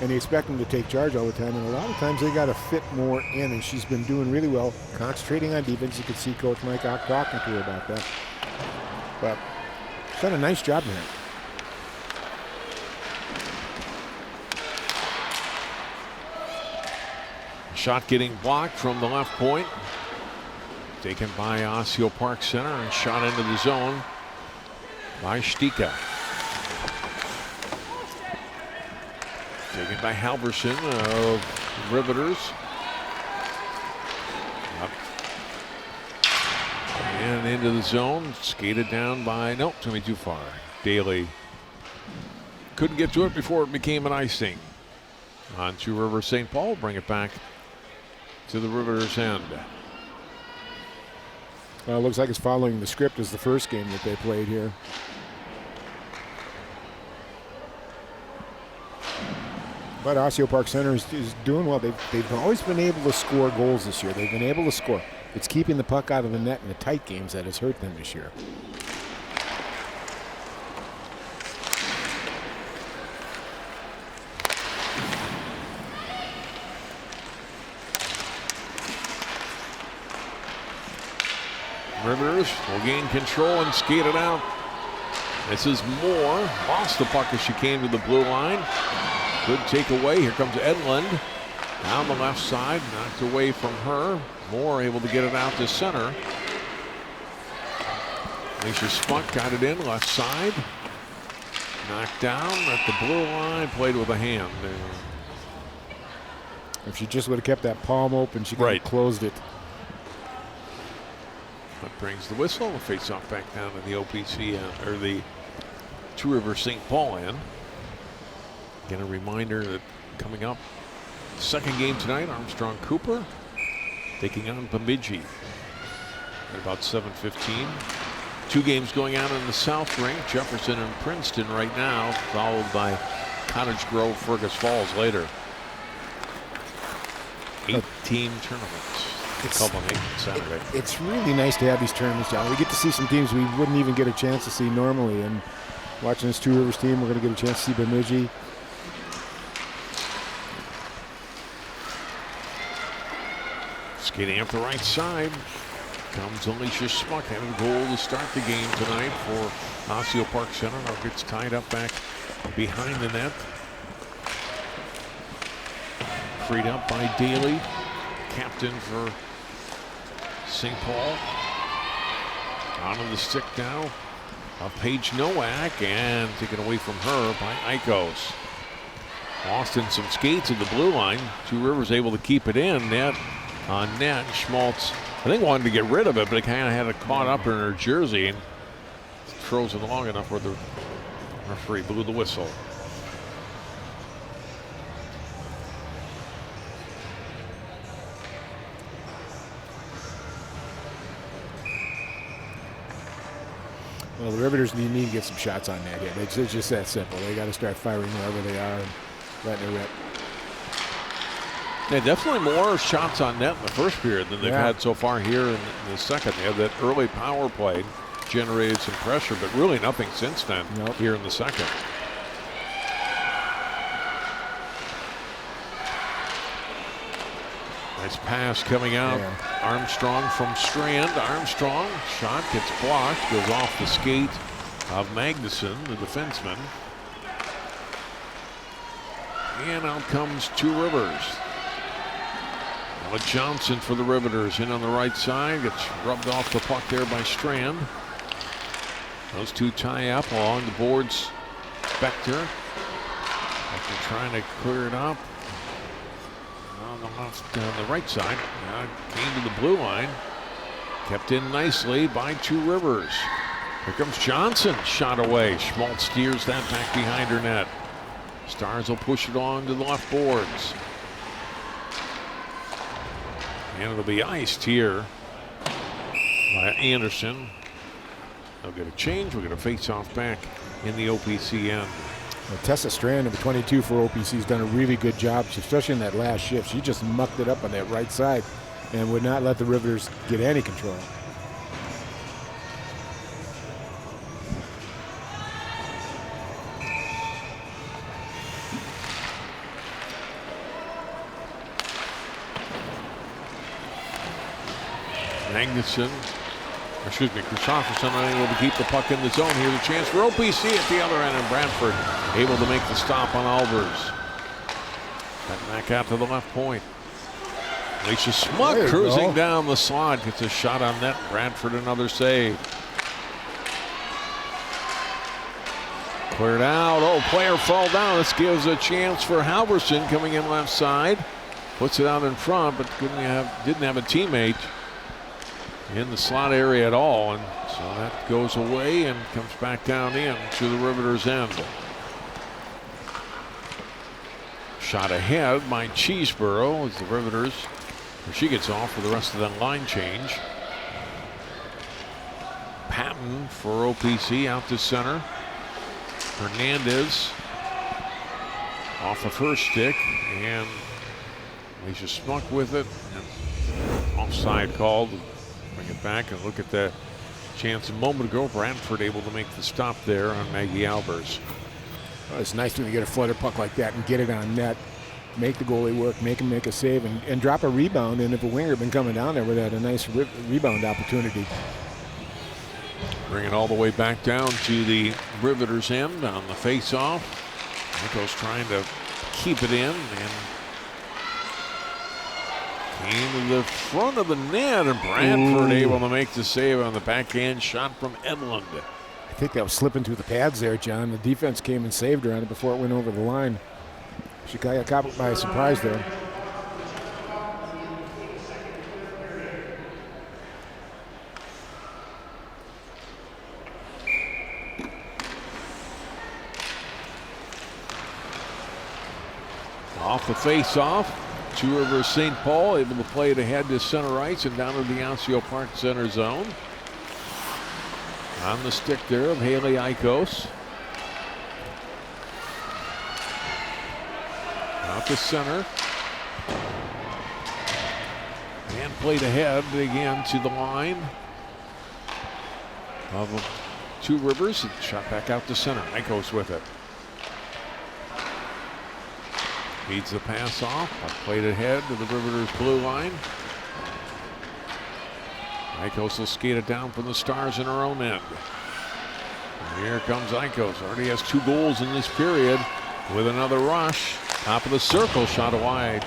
and you expect them to take charge all the time, and a lot of times they got to fit more in, and she's been doing really well, concentrating on defense. You could see Coach Mike out talking to her about that. But she's done a nice job there. Shot getting blocked from the left point. Taken by Osseo Park Center and shot into the zone by Stika. Taken by Halverson of Riveters. Up and into the zone. Skated down by, nope, took me too far. Daly couldn't get to it before it became an icing. On to River St. Paul, bring it back to the Riveters end. Well, it looks like it's following the script as the first game that they played here. But Osseo Park Center is doing well. They've always been able to score goals this year. They've been able to score. It's keeping the puck out of the net in the tight games that has hurt them this year. Rivers will gain control and skate it out. This is Moore. Lost the puck as she came to the blue line. Good takeaway. Here comes Edlund. Down the left side. Knocked away from her. Moore able to get it out to center. Alicia Spunk got it in left side. Knocked down at the blue line. Played with a hand. If she just would have kept that palm open, she could have closed it. That brings the whistle. The face-off back down to the OPC end, or the Two Rivers St. Paul end. Again, a reminder that coming up, second game tonight, Armstrong Cooper taking on Bemidji at about 7:15. Two games going on in the South Rink, Jefferson and Princeton right now, followed by Cottage Grove, Fergus Falls later. 8-team tournaments. Saturday. It's really nice to have these tournaments, John. We get to see some teams we wouldn't even get a chance to see normally. And watching this Two Rivers team, we're going to get a chance to see Bemidji. Skating up the right side comes Alicia Smuck, having a goal to start the game tonight for Osseo Park Center. Now gets tied up back behind the net. Freed up by Daly, captain for St. Paul. On the stick now of Paige Nowak, and taken away from her by Eikos. Lost in some skates at the blue line. Two Rivers able to keep it in. Net on net. Schmaltz, I think, wanted to get rid of it, but it kind of had it caught up in her jersey and frozen long enough where the referee blew the whistle. Well, the Riveters need to get some shots on net here. It's just that simple. They got to start firing wherever they are and letting it rip. Yeah, definitely more shots on net in the first period than they've had so far here in the second. They had that early power play, generated some pressure, but really nothing since then here in the second. Nice pass coming out. Armstrong from Strand. Armstrong, shot gets blocked, goes off the skate of Magnuson, the defenseman. And out comes Two Rivers. Ella Johnson for the Riveters in on the right side. Gets rubbed off the puck there by Strand. Those two tie up along the boards. Spector after trying to clear it up. On the left, on the right side. Came to the blue line. Kept in nicely by Two Rivers. Here comes Johnson. Shot away. Schmaltz steers that back behind her net. Stars will push it on to the left boards. And it'll be iced here by Anderson. They'll get a change. We'll get a face-off back in the OPC end. Well, Tessa Strand, number 22 for OPC, has done a really good job, especially in that last shift. She just mucked it up on that right side and would not let the Riveters get any control. Christopherson unable to keep the puck in the zone. Here's a chance for OPC at the other end, and Brantford able to make the stop on Albers. Back out to the left point. Alicia Smuck cruising down the slot, gets a shot on net. Brantford another save. Cleared out. Oh, player fall down. This gives a chance for Halverson coming in left side. Puts it out in front, but didn't have a teammate in the slot area at all, and so that goes away and comes back down in to the Riveters' end. Shot ahead by Cheeseboro as the Riveters, she gets off for the rest of that line change. Patton for OPC out to center. Hernandez off the first stick, and Alicia Smuck with it. And offside called. Bring it back and look at the chance a moment ago. Bradford able to make the stop there on Maggie Albers. Well, it's nice when you get a flutter puck like that and get it on net. Make the goalie work, make him make a save, and drop a rebound. And if a winger had been coming down there, would have had a nice rebound opportunity. Bring it all the way back down to the Riveters' end on the face-off. Eikos trying to keep it in, and came to the front of the net, and Bradford able to make the save on the backhand shot from Edlund. I think that was slipping through the pads there, John. The defense came and saved her on it before it went over the line. She got caught by surprise there. Off the face-off, Two Rivers St. Paul able to play it ahead to center ice and down to the Osseo Park center zone. On the stick there of Hailey Eikos. Out to center. And played ahead again to the line of Two Rivers. Shot back out to center. Eikos with it. Feeds the pass off. Played ahead to the Riveters blue line. Eikos will skate it down from the Stars in her own end. And here comes Eikos. Already has 2 goals in this period with another rush. Top of the circle, shot wide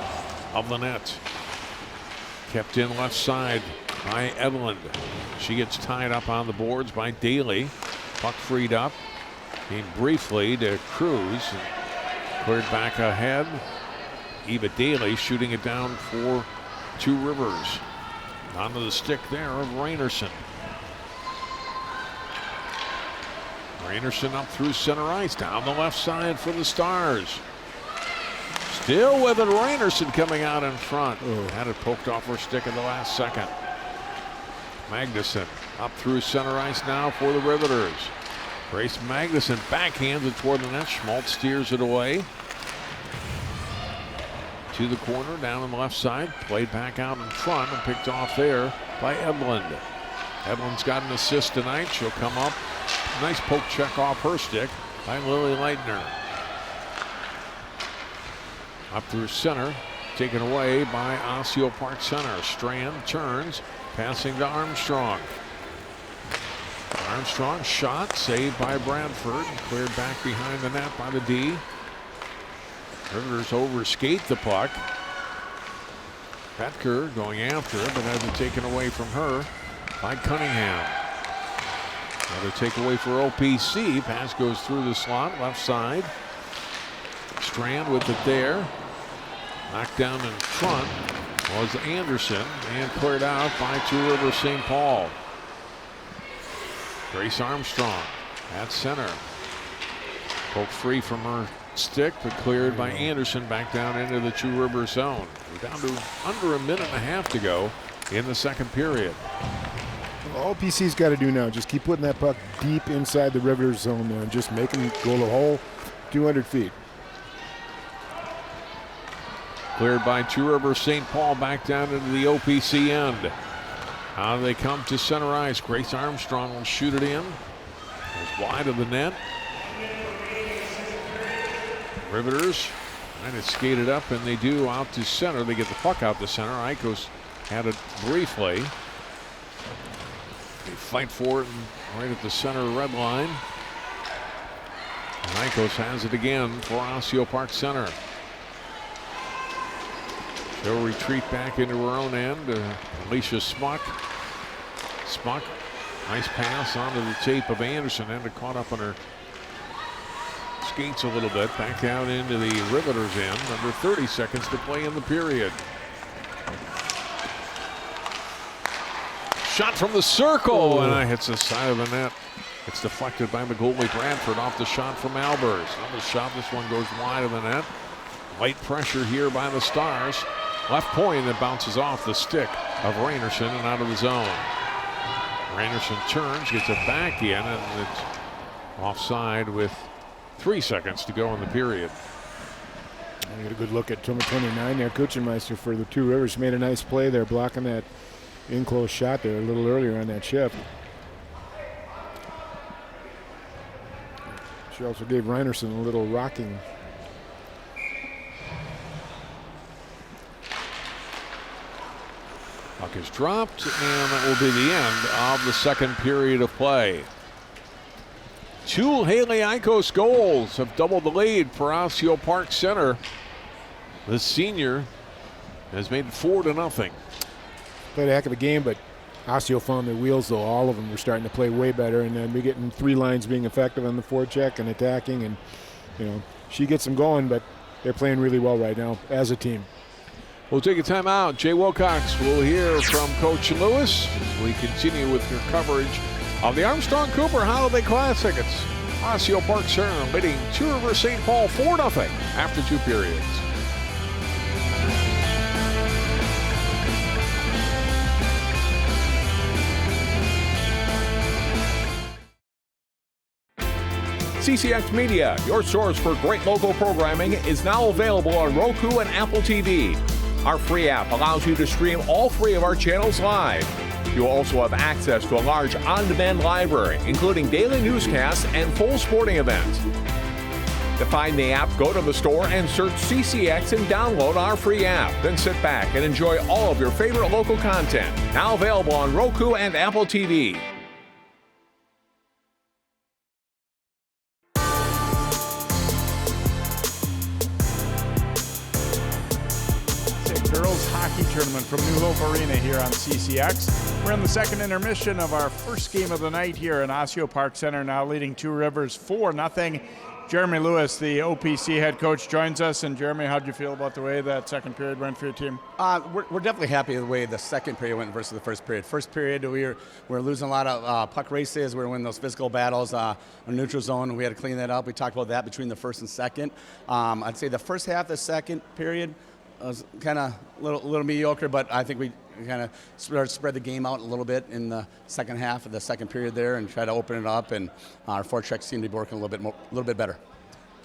of the net. Kept in left side by Edlund. She gets tied up on the boards by Daly. Puck freed up. Came briefly to Cruz. Cleared back ahead. Eva Daly shooting it down for Two Rivers. Onto the stick there of Rainerson. Rainerson up through center ice. Down the left side for the Stars. Still with it, Rainerson coming out in front. Had it poked off her stick in the last second. Magnuson up through center ice now for the Riveters. Grace Magnuson backhands it toward the net. Schmaltz steers it away. To the corner, down on the left side. Played back out in front and picked off there by Edlund. Edlund's got an assist tonight. She'll come up. Nice poke check off her stick by Lily Leitner. Up through center. Taken away by Osseo Park Center. Strand turns. Passing to Armstrong. Armstrong shot. Saved by Bradford. Cleared back behind the net by the D. Riveters overskate the puck. Petker going after it, but has it taken away from her by Cunningham. Another takeaway for OPC. Pass goes through the slot, left side. Strand with it there. Knocked down in front was Anderson and cleared out by Two Rivers St. Paul. Grace Armstrong at center. Poked free from her stick, but cleared by Anderson back down into the Two Rivers zone. We're down to under a minute and a half to go in the second period. All PC's got to do now, just keep putting that puck deep inside the Riveters zone there and just make them go the whole 200 feet. Cleared by Two Rivers St. Paul back down into the OPC end. How do they come to center ice? Grace Armstrong will shoot it in. Goes wide of the net. Riveters trying to skate it up, and they do out to center. They get the puck out to center. Eikos had it briefly. They fight for it right at the center red line. And Eikos has it again for Osseo Park Center. She'll retreat back into her own end. Alicia Smuck. Smuck, nice pass onto the tape of Anderson, and it caught up on her skates a little bit. Back out into the Riveters end. Under 30 seconds to play in the period. Shot from the circle, and it hits the side of the net. It's deflected by the goalie Bradford off the shot from Albers. Another shot. This one goes wide of the net. Light pressure here by the Stars. Left point that bounces off the stick of Rainerson and out of the zone. Anderson turns, gets it back in, and it's offside with 3 seconds to go in the period. I get a good look at number 29 there, Kuchenmeister for the Two Rivers. Made a nice play there, blocking that in-close shot there a little earlier on that shift. She also gave Reinerson a little rocking. Puck is dropped, and that will be the end of the second period of play. 2 Hailey Eikos goals have doubled the lead for Osseo Park Center. The senior has made it 4-0. Played a heck of a game, but Osseo found their wheels, though. All of them were starting to play way better, and then we're getting 3 lines being effective on the forecheck and attacking, and she gets them going, but they're playing really well right now as a team. We'll take a timeout. Jay Wilcox will hear from Coach Lewis as we continue with your coverage of the Armstrong Cooper Holiday Classic. It's Osseo Park Center leading Two Rivers St. Paul 4-0 after 2 periods. CCX Media, your source for great local programming, is now available on Roku and Apple TV. Our free app allows you to stream all 3 of our channels live. You'll also have access to a large on-demand library, including daily newscasts and full sporting events. To find the app, go to the store and search CCX and download our free app. Then sit back and enjoy all of your favorite local content. Now available on Roku and Apple TV. Girls hockey tournament from New Hope Arena here on CCX. We're in the second intermission of our first game of the night here in Osseo Park Center, now leading Two Rivers 4-0. Jeremy Lewis, the OPC head coach, joins us. And Jeremy, how'd you feel about the way that second period went for your team? We're definitely happy with the way the second period went versus the first period. First period, we were losing a lot of puck races. We were winning those physical battles in neutral zone. We had to clean that up. We talked about that between the first and second. I'd say the first half of the second period was kind of a little mediocre, but I think we kind of spread the game out a little bit in the second half of the second period there and try to open it up, and our forechecks seem to be working a little bit better.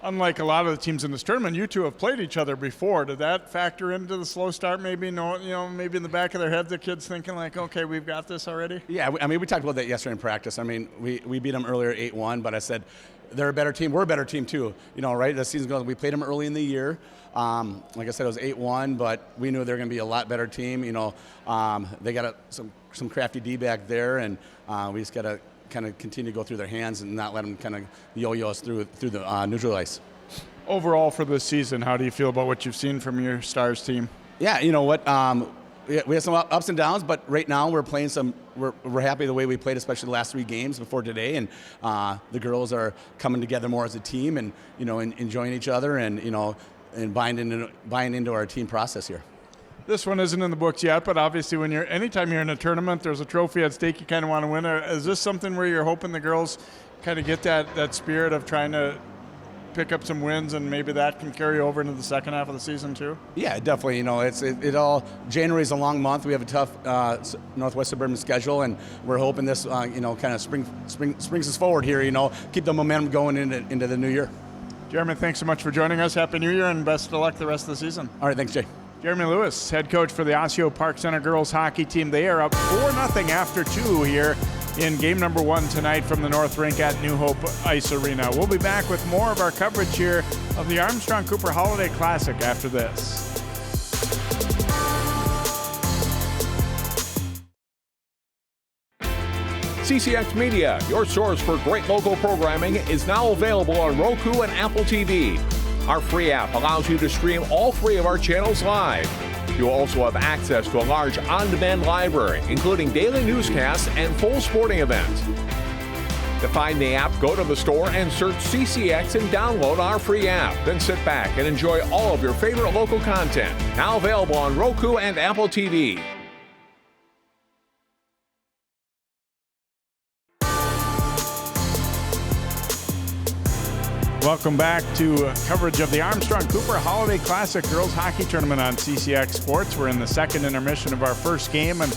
Unlike a lot of the teams in this tournament, you two have played each other before. Did that factor into the slow start? Maybe maybe in the back of their head, the kids thinking like, okay, we've got this already? Yeah, we talked about that yesterday in practice. I mean, we beat them earlier 8-1, but I said they're a better team. We're a better team too. Right? The season goes. We played them early in the year. Like I said, it was 8-1, but we knew they were going to be a lot better team. They got some crafty D back there, and we just got to kind of continue to go through their hands and not let them kind of yo-yo us through the neutral ice. Overall for this season, how do you feel about what you've seen from your Stars team? Yeah, you know what? We had some ups and downs, but right now we're playing we're happy the way we played, especially the last 3 games before today, and the girls are coming together more as a team and enjoying each other and buying into our team process here. This one isn't in the books yet, but obviously anytime you're in a tournament, there's a trophy at stake, you kind of want to win. Is this something where you're hoping the girls kind of get that spirit of trying to pick up some wins, and maybe that can carry over into the second half of the season too? Yeah, definitely. January's a long month. We have a tough Northwest Suburban schedule, and we're hoping this kind of springs us forward here. Keep the momentum going into the new year. Jeremy, thanks so much for joining us. Happy New Year, and best of luck the rest of the season. All right, thanks, Jay. Jeremy Lewis, head coach for the Osseo Park Center girls hockey team. They are up 4-0 after 2 here in game number 1 tonight from the North Rink at New Hope Ice Arena. We'll be back with more of our coverage here of the Armstrong Cooper Holiday Classic after this. CCX Media, your source for great local programming, is now available on Roku and Apple TV. Our free app allows you to stream all 3 of our channels live. You'll also have access to a large on-demand library, including daily newscasts and full sporting events. To find the app, go to the store and search CCX and download our free app. Then sit back and enjoy all of your favorite local content. Now available on Roku and Apple TV. Welcome back to coverage of the Armstrong Cooper Holiday Classic Girls Hockey Tournament on CCX Sports. We're in the second intermission of our first game, and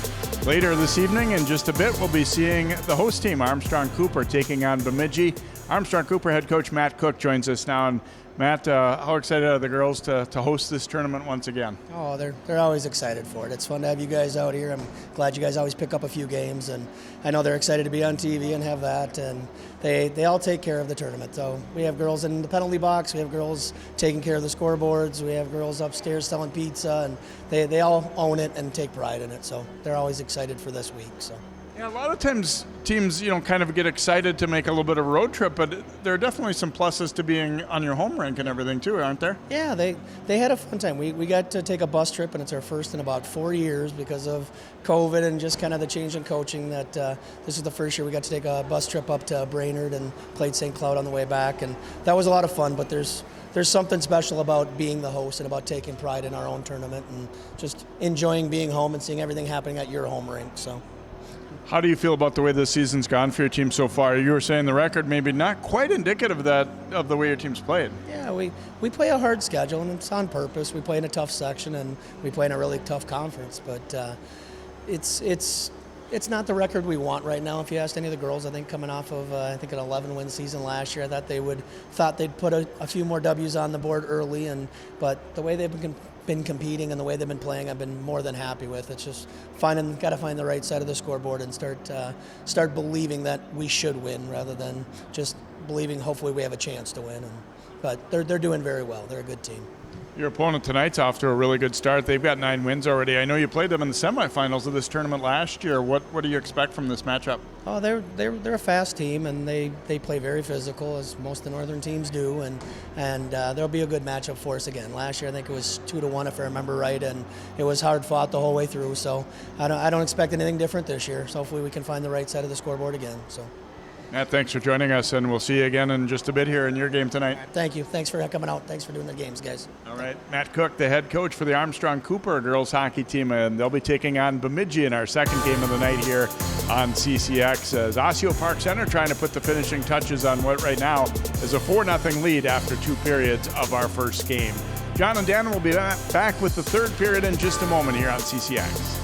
Later this evening, in just a bit, we'll be seeing the host team, Armstrong Cooper, taking on Bemidji. Armstrong Cooper head coach Matt Cook joins us now. And Matt, how excited are the girls to host this tournament once again? Oh, they're always excited for it. It's fun to have you guys out here. I'm glad you guys always pick up a few games, and I know they're excited to be on TV and have that, and they all take care of the tournament. So we have girls in the penalty box, we have girls taking care of the scoreboards, we have girls upstairs selling pizza, and they all own it and take pride in it. So they're always excited for this week. So. Yeah, a lot of times teams, kind of get excited to make a little bit of a road trip, but there are definitely some pluses to being on your home rink and everything too, aren't there? Yeah, they had a fun time. We got to take a bus trip, and it's our first in about 4 years because of COVID and just kind of the change in coaching. That this is the first year we got to take a bus trip up to Brainerd and played St. Cloud on the way back, and that was a lot of fun. But there's something special about being the host and about taking pride in our own tournament and just enjoying being home and seeing everything happening at your home rink. So. How do you feel about the way this season's gone for your team so far? You were saying the record maybe not quite indicative of the way your team's played. Yeah, we play a hard schedule, and it's on purpose. We play in a tough section, and we play in a really tough conference. But it's not the record we want right now. If you asked any of the girls, I think coming off of an 11-win season last year, I thought they'd put a few more W's on the board early. But the way they've been competing and the way they've been playing, I've been more than happy with. It's just got to find the right side of the scoreboard and start believing that we should win rather than just believing hopefully we have a chance to win. But they're doing very well. They're a good team. Your opponent tonight's off to a really good start. They've got 9 wins already. I know you played them in the semifinals of this tournament last year. What do you expect from this matchup? Oh, they're a fast team, and they play very physical, as most of the northern teams do, and there'll be a good matchup for us again. Last year, I think it was 2-1 if I remember right, and it was hard fought the whole way through. So I don't expect anything different this year. So hopefully we can find the right side of the scoreboard again. So. Matt, thanks for joining us, and we'll see you again in just a bit here in your game tonight. Thank you. Thanks for coming out. Thanks for doing the games, guys. All right. Matt Cook, the head coach for the Armstrong Cooper girls hockey team, and they'll be taking on Bemidji in our second game of the night here on CCX, as Osseo Park Center trying to put the finishing touches on what right now is a 4-0 lead after 2 periods of our first game. John and Dan will be back with the third period in just a moment here on CCX.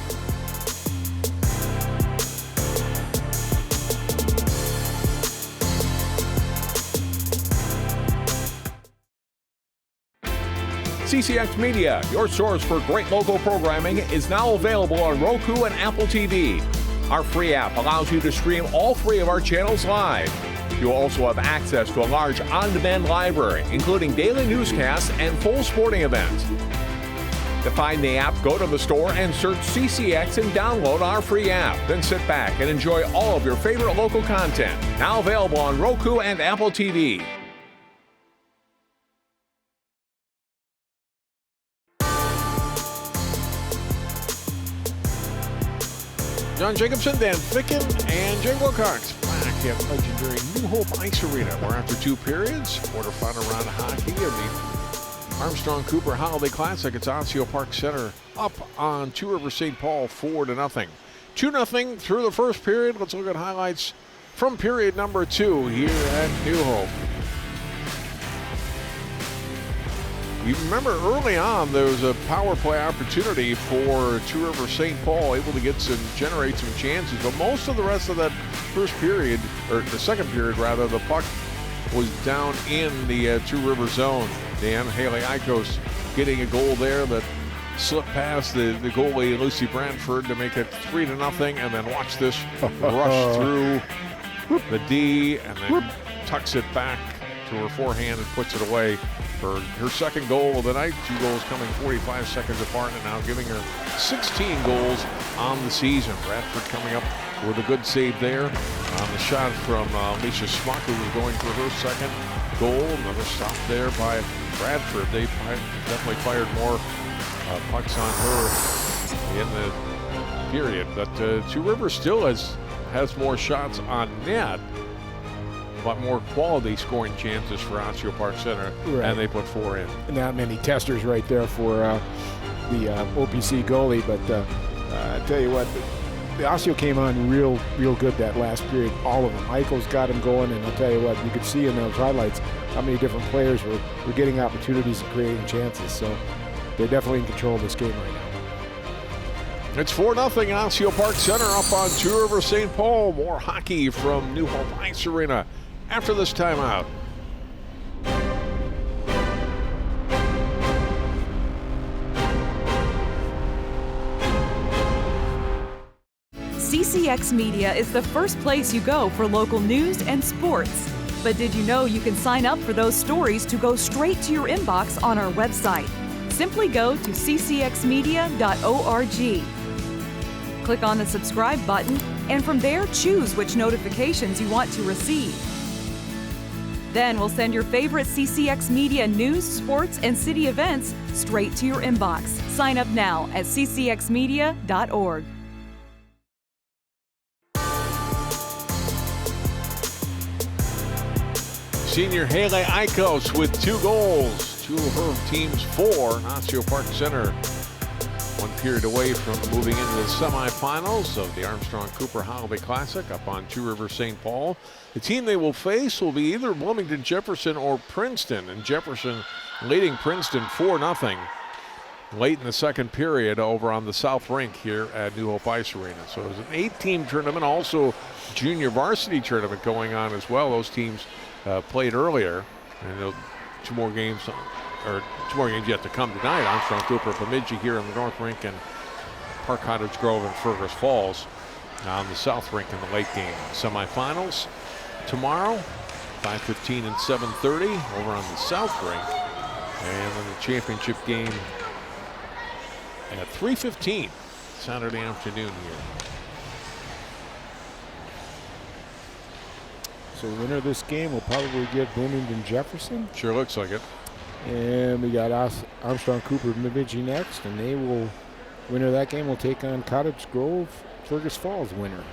CCX Media, your source for great local programming, is now available on Roku and Apple TV. Our free app allows you to stream all 3 of our channels live. You'll also have access to a large on-demand library, including daily newscasts and full sporting events. To find the app, go to the store and search CCX and download our free app. Then sit back and enjoy all of your favorite local content. Now available on Roku and Apple TV. John Jacobson, Dan Ficken, and Jay Wilcox back at legendary New Hope Ice Arena. We're after 2 periods, quarterfinal round of hockey of the Armstrong Cooper Holiday Classic. It's Osseo Park Center up on Two Rivers St. Paul 4-0. 2-0 through the first period. Let's look at highlights from period number 2 here at New Hope. You remember early on there was a power play opportunity for Two Rivers St. Paul, able to generate some chances, but most of the rest of that first period, or the second period rather, the puck was down in the Two Rivers zone. Dan, Hailey, Eikos getting a goal there that slipped past the goalie Lucy Brantford to make it 3-0, and then watch this rush through the D and then tucks it back to her forehand and puts it away for her second goal of the night. 2 goals coming 45 seconds apart, and now giving her 16 goals on the season. Bradford coming up with a good save there on the shot from Alicia Smock, who was going for her second goal. Another stop there by Bradford. They definitely fired more pucks on her in the period, but Two Rivers still has more shots on net, but more quality scoring chances for Osseo Park Center, right. And they put 4 in. Not many testers right there for the OPC goalie, but I tell you what, the Osseo came on real good that last period, all of them. Eikos got them going, and I'll tell you what, you could see in those highlights how many different players were getting opportunities and creating chances, so they're definitely in control of this game right now. It's 4-0 Osseo Park Center up on Two Rivers St. Paul. More hockey from New Hope Ice Arena after this timeout. CCX Media is the first place you go for local news and sports. But did you know you can sign up for those stories to go straight to your inbox on our website? Simply go to ccxmedia.org. Click on the subscribe button, and from there, choose which notifications you want to receive. Then we'll send your favorite CCX Media news, sports, and city events straight to your inbox. Sign up now at ccxmedia.org. Senior Hailey Eikos with 2 goals. 2 of her team's 4 in Osseo Park Center. 1 period away from moving into the semifinals of the Armstrong Cooper Holiday Classic up on Two Rivers St. Paul. The team they will face will be either Bloomington Jefferson or Princeton, and Jefferson leading Princeton 4-0 late in the second period over on the South Rink here at New Hope Ice Arena. So it was an 8-team tournament, also junior varsity tournament going on as well. Those teams played earlier, and 2 more games yet to come tonight. Armstrong Cooper, Bemidji here in the North Rink, and Park Cottage Grove and Fergus Falls on the South Rink in the late game. Semifinals tomorrow, 5:15 and 7:30 over on the South Rink, and then the championship game at 3:15 Saturday afternoon here. So the winner of this game will probably get Bloomington Jefferson. Sure looks like it. And we got Armstrong Cooper Bemidji next, and they will, winner of that game will take on Cottage Grove, Fergus Falls winner.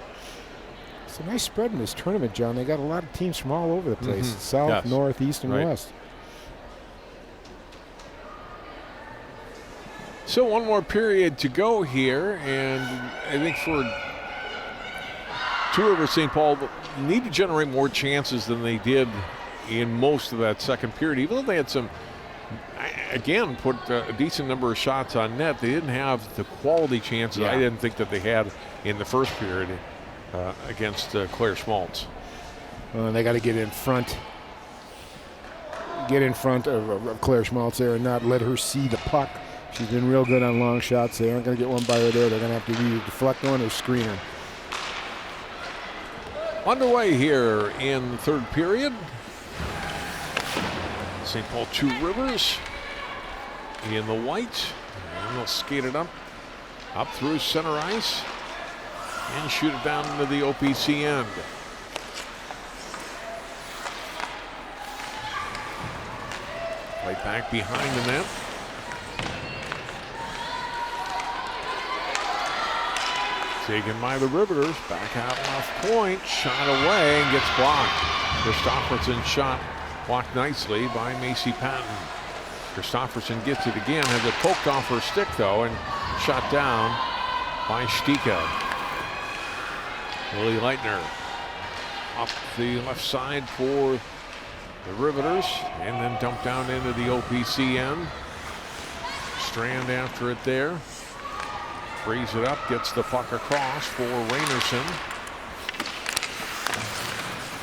It's a nice spread in this tournament, John. They got a lot of teams from all over the place. South, yes. North, East, and West. So 1 more period to go here, and I think for Two Rivers St. Paul, need to generate more chances than they did in most of that second period. Even though they had some, again, put a decent number of shots on net, they didn't have the quality chances I didn't think that they had in the first period against Claire Schmaltz. They got to get in front. Get in front of Claire Schmaltz there and not let her see the puck. She's been real good on long shots. They aren't going to get one by her there. They're going to have to either deflect one or screen her. Underway here in the third period. St. Paul Two Rivers in the white, and they'll skate it up through center ice and shoot it down into the OPC end. Right back behind the net. Taken by the Riveters, back out left point, shot away and gets blocked. Christofferson's shot blocked nicely by Macy Patton. Christofferson gets it again, has it poked off her stick though, and shot down by Stika. Lily Leitner up the left side for the Riveters, and then dumped down into the OPC end. Strand after it there. Frees it up, gets the puck across for Rainerson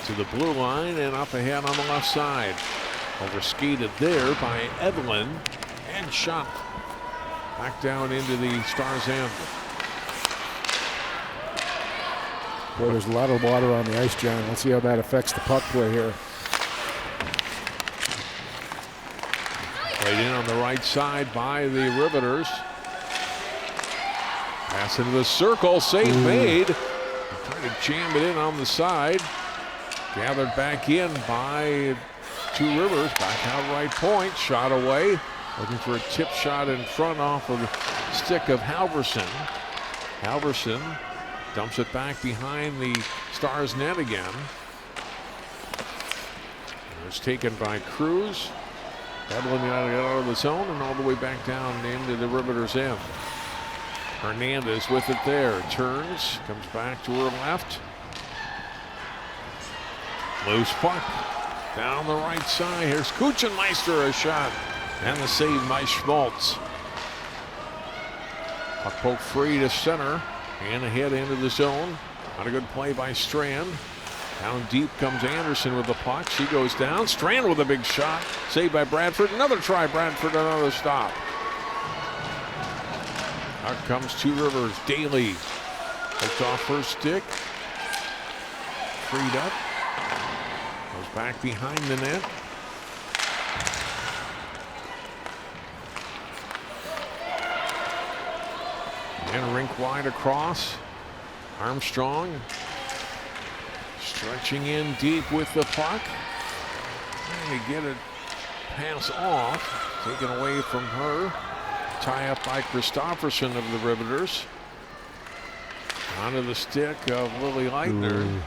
to the blue line and up ahead on the left side. Overskated there by Edlund and shot back down into the Stars end. Boy, there's a lot of water on the ice, John. Let's see how that affects the puck play here. Played in on the right side by the Riveters. Pass into the circle, save made. Trying to jam it in on the side. Gathered back in by Two Rivers. Back out right point, shot away. Looking for a tip shot in front off of the stick of Halverson. Halverson dumps it back behind the Stars net again. It was taken by Cruz. Edlund got it out of the zone and all the way back down into the Riveters end. Hernandez with it there, turns, comes back to her left. Loose puck down the right side. Here's Kuchenmeister, a shot, and the save by Schmaltz. Puck poked free to center and ahead into the zone. Not a good play by Strand. Down deep comes Anderson with the puck. She goes down. Strand with a big shot. Saved by Bradford. Another try. Bradford, another stop. Out comes Two Rivers. Daly poked off her stick. Freed up. Goes back behind the net. And rink wide across. Armstrong stretching in deep with the puck. Trying to get it pass off. Taken away from her. Tie up by Christofferson of the Riveters. Onto the stick of Lily Leitner. Rink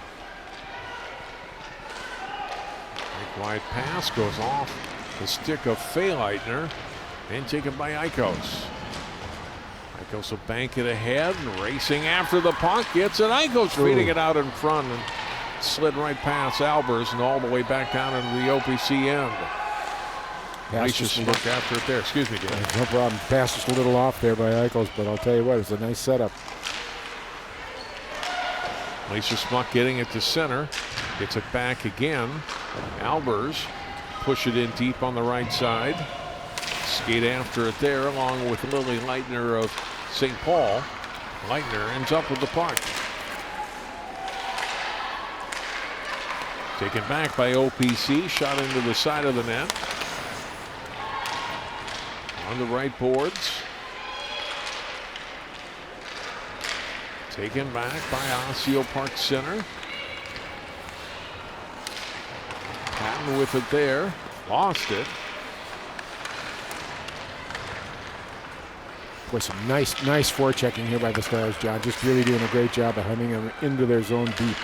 wide pass goes off the stick of Faye Leitner and taken by Eikos. Eikos will bank it ahead and racing after the puck. Gets it. Eikos feeding it out in front and slid right past Albers and all the way back down into the OPC end. Just look after it there. Excuse me, Dan. No problem. Pass just a little off there by Eikos, but I'll tell you what, it's a nice setup. Lisa Smuck getting it to center. Gets it back again. Albers push it in deep on the right side. Skate after it there along with Lily Leitner of St. Paul. Leitner ends up with the puck. Taken back by OPC. Shot into the side of the net. On the right boards. Taken back by Osseo Park Center. Patton with it there. Lost it. Boy, some nice forechecking here by the Stars, John. Just really doing a great job of hunting them into their zone deep.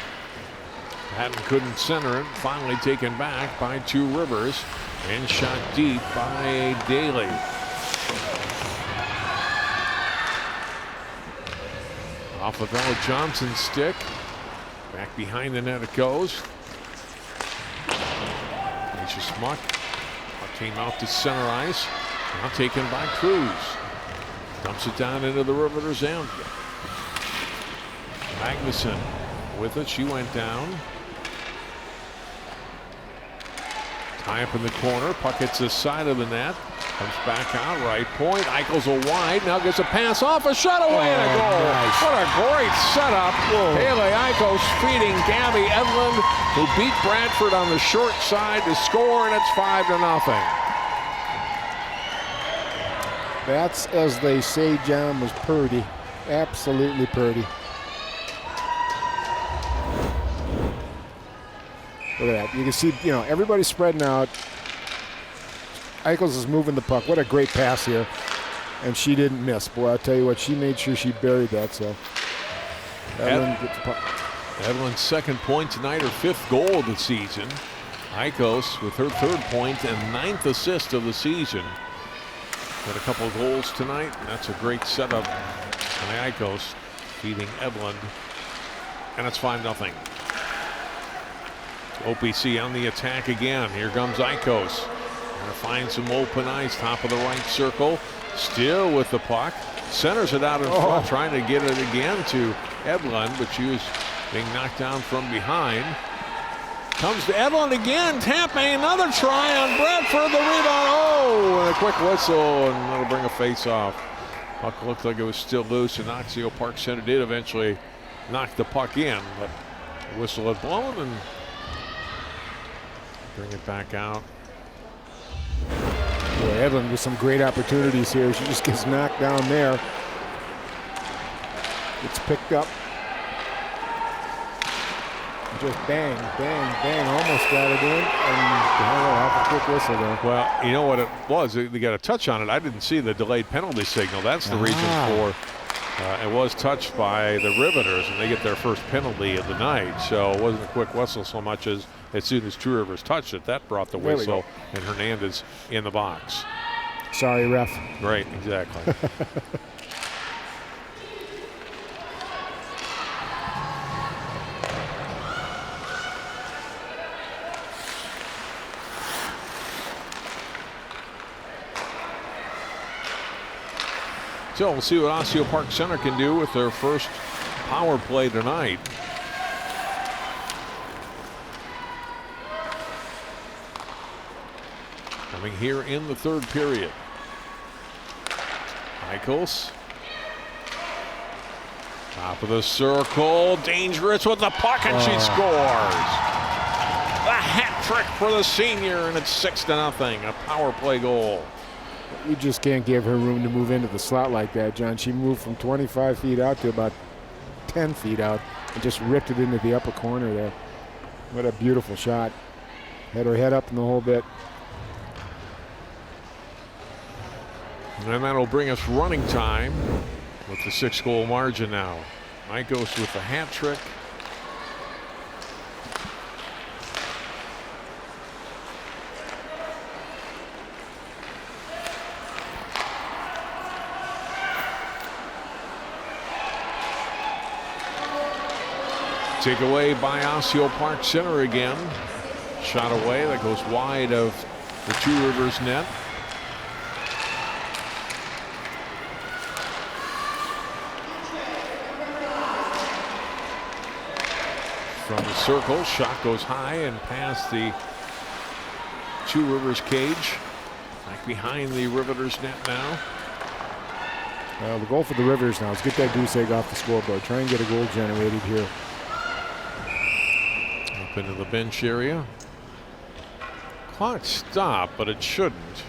Patton couldn't center it. Finally taken back by Two Rivers and shot deep by Daly. Off of Ella Johnson's stick. Back behind the net it goes. Alicia Smuck. Came out to center ice. Now taken by Cruz. Dumps it down into the Riveters' end. Magnuson with it. She went down. Tie up in the corner. Puck hits the side of the net. Comes back out. Right point. Eikos a wide. Now gets a pass off. A shot away and a goal. Nice. What a great setup. Hailey Eikos feeding Gabby Edlund, who beat Bradford on the short side to score, and it's 5-0. That's, as they say, John, was purdy. Absolutely purdy. Look at that. You can see, everybody's spreading out. Eikos is moving the puck. What a great pass here. And she didn't miss. Boy, I'll tell you what, she made sure she buried that. So Edlund gets the puck. Edlund's second point tonight, her 5th goal of the season. Eikos with her 3rd point and 9th assist of the season. Got a couple of goals tonight, and that's a great setup by Eikos, feeding Edlund, and it's 5-0. OPC on the attack again. Here comes Eikos. Gonna find some open ice, top of the right circle. Still with the puck. Centers it out in front, trying to get it again to Edlund, but she was being knocked down from behind. Comes to Edlund again, tapping, another try on Bradford, the rebound, and a quick whistle, and that'll bring a face-off. Puck looked like it was still loose, and Osseo Park Center did eventually knock the puck in, but the whistle had blown, and bring it back out. Boy, Edlund with some great opportunities here. She just gets knocked down there. It's picked up. Just bang, bang, bang, almost got it in, and off a quick whistle there. Well, you know what it was? They got a touch on it. I didn't see the delayed penalty signal. That's the reason for it was touched by the Riveters, and they get their first penalty of the night. So it wasn't a quick whistle so much as soon as Two Rivers touched it, that brought the whistle, and Hernandez in the box. Sorry, ref. Right, exactly. So we'll see what Osseo Park Center can do with their first power play tonight. Coming here in the third period. Eikos. Top of the circle. Dangerous with the puck, and she scores. A hat trick for the senior, and it's 6-0. A power play goal. You just can't give her room to move into the slot like that, John. She moved from 25 feet out to about 10 feet out and just ripped it into the upper corner there. What a beautiful shot. Had her head up in the whole bit. And that'll bring us running time with the 6-goal margin now. Eikos with the hat trick. Take away by Osseo Park Center again. Shot away that goes wide of the Two Rivers net. From the circle, shot goes high and past the Two Rivers cage. Back behind the Riveters net now. The goal for the Rivers now is get that goose egg off the scoreboard. Try and get a goal generated here. Up into the bench area. Clock stopped, but it shouldn't.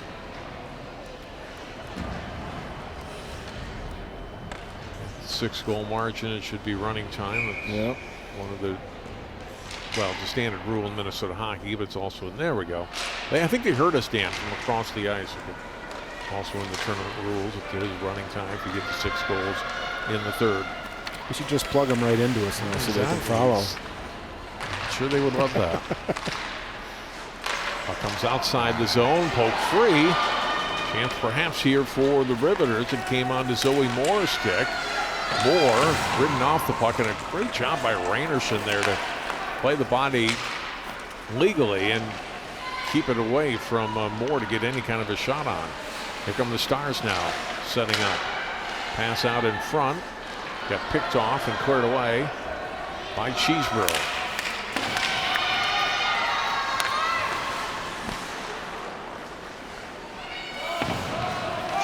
Six-goal margin, it should be running time. It's one of the, well, the standard rule in Minnesota hockey, but it's also, there we go. I think they heard us, Dan, from across the ice. Also in the tournament rules, if there is running time, if you get the 6 goals in the third. We should just plug them right into us now so they can follow. Sure they would love that. Puck comes outside the zone, poke free. Chance perhaps here for the Riveters. It came on to Zoe Moore's stick. Moore ridden off the puck, and a great job by Rainerson there to play the body legally and keep it away from Moore to get any kind of a shot on. Here come the Stars now, setting up. Pass out in front. Got picked off and cleared away by Cheeseborough.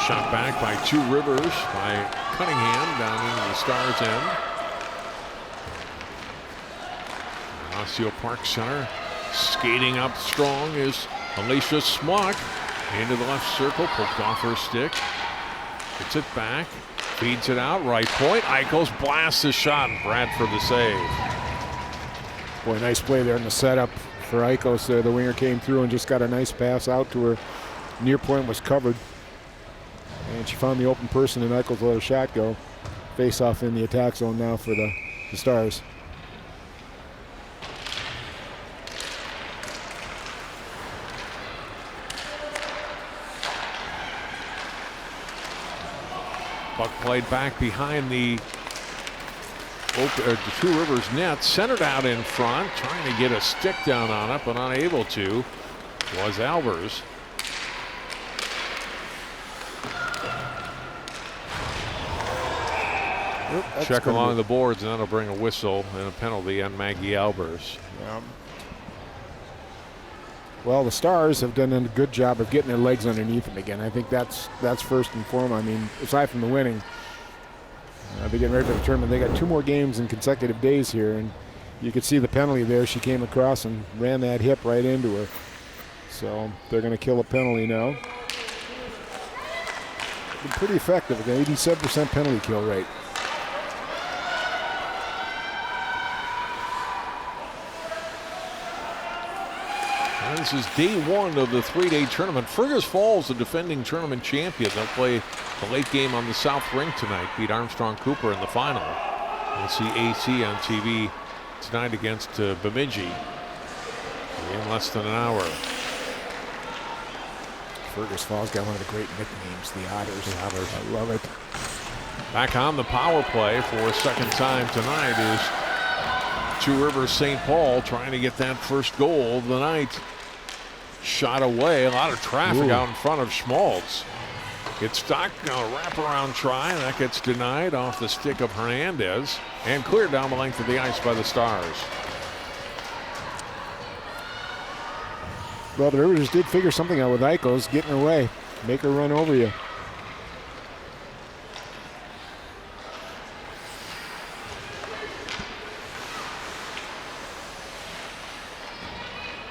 Shot back by Two Rivers by Cunningham down into the Stars end. Osseo Park Center skating up strong is Alicia Smuck. Into the left circle, poked off her stick. Gets it back, feeds it out, right point. Eikos blasts the shot, and Bradford the save. Boy, nice play there in the setup for Eikos there. The winger came through and just got a nice pass out to her. Near point was covered. And she found the open person, and Eikos let her shot go. Face off in the attack zone now for the Stars. Puck played back behind the Two Rivers net, centered out in front, trying to get a stick down on it, but unable to, was Albers. Check along the boards, and that'll bring a whistle and a penalty on Maggie Albers. Well, the Stars have done a good job of getting their legs underneath them again. I think that's first and foremost. I mean, aside from the winning, they're getting ready for the tournament. They got 2 more games in consecutive days here, and you could see the penalty there. She came across and ran that hip right into her. So they're going to kill a penalty now. Been pretty effective, an 87% penalty kill rate. This is day 1 of the 3-day tournament. Fergus Falls, the defending tournament champion. They'll play the late game on the South Rink tonight. Beat Armstrong Cooper in the final. We'll see AC on TV tonight against Bemidji in less than an hour. Fergus Falls got one of the great nicknames, the Otters. The Otters. I love it. Back on the power play for a second time tonight is Two Rivers St. Paul, trying to get that first goal of the night. Shot away, a lot of traffic out in front of Schmaltz. It's stuck. Wraparound try. That gets denied off the stick of Hernandez and cleared down the length of the ice by the Stars. Well, the Rivers did figure something out with Eikos, getting her way, make her run over you.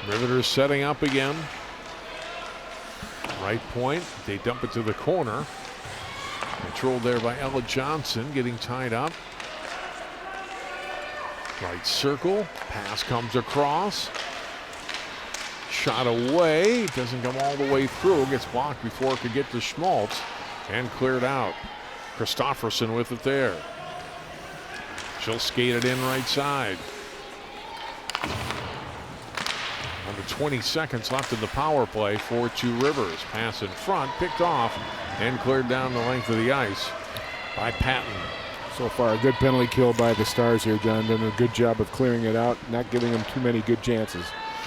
Riveters setting up again. Right point. They dump it to the corner. Controlled there by Ella Johnson, getting tied up. Right circle. Pass comes across. Shot away. Doesn't come all the way through. Gets blocked before it could get to Schmaltz. And cleared out. Christofferson with it there. She'll skate it in right side. Under 20 seconds left in the power play for Two Rivers. Pass in front, picked off, and cleared down the length of the ice by Patton. So far, a good penalty kill by the Stars here, John. Done a good job of clearing it out, not giving them too many good chances.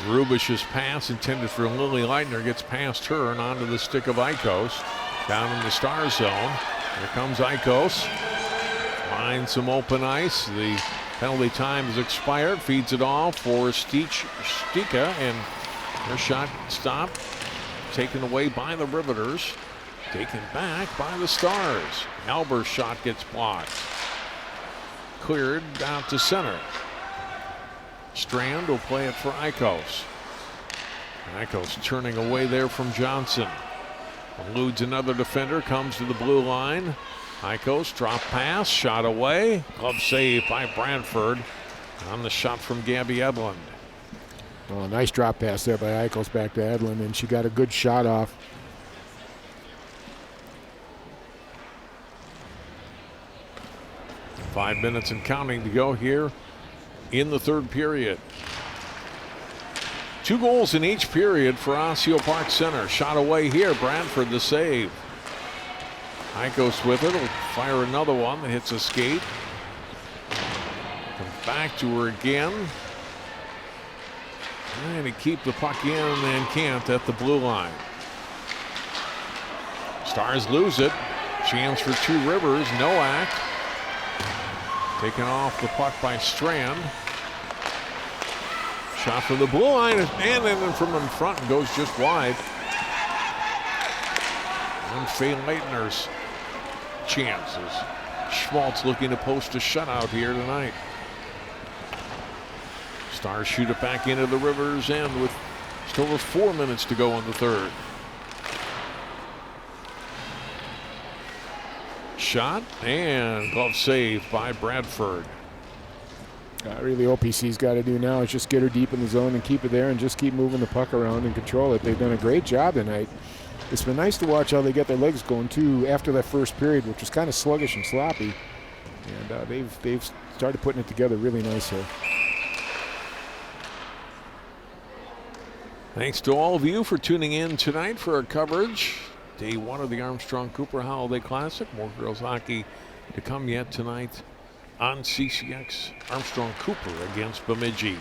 Rubish's pass intended for Lily Leitner gets past her and onto the stick of Eikos. Down in the Star zone. Here comes Eikos. Finds some open ice. The penalty time has expired. Feeds it off for Stika, and her shot stopped. Taken away by the Riveters. Taken back by the Stars. Alber's shot gets blocked. Cleared out to center. Strand will play it for Eikos. Eikos turning away there from Johnson. Eludes another defender, comes to the blue line. Eikos, drop pass, shot away. Glove save by Brantford on the shot from Gabby Edlund. Oh, nice drop pass there by Eikos back to Edlund, and she got a good shot off. Five minutes and counting to go here in the third period. 2 goals in each period for Osseo Park Center. Shot away here, Brantford the save. Eikos with it, will fire another one that hits a skate. Comes back to her again. Trying to keep the puck in and can't at the blue line. Stars lose it. Chance for Two Rivers. Nowak. Taken off the puck by Strand. Shot for the blue line, and then from in front and goes just wide. And Faye Leitner's chances. Schmaltz looking to post a shutout here tonight. Stars shoot it back into the Rivers end with just over 4 minutes to go in the third. Shot and glove save by Bradford. Really, OPC's got to do now is just get her deep in the zone and keep it there and just keep moving the puck around and control it. They've done a great job tonight. It's been nice to watch how they get their legs going too after that first period, which was kind of sluggish and sloppy. And they've started putting it together really nice here. Thanks to all of you for tuning in tonight for our coverage. Day 1 of the Armstrong Cooper Holiday Classic. More girls hockey to come yet tonight on CCX. Armstrong Cooper against Bemidji.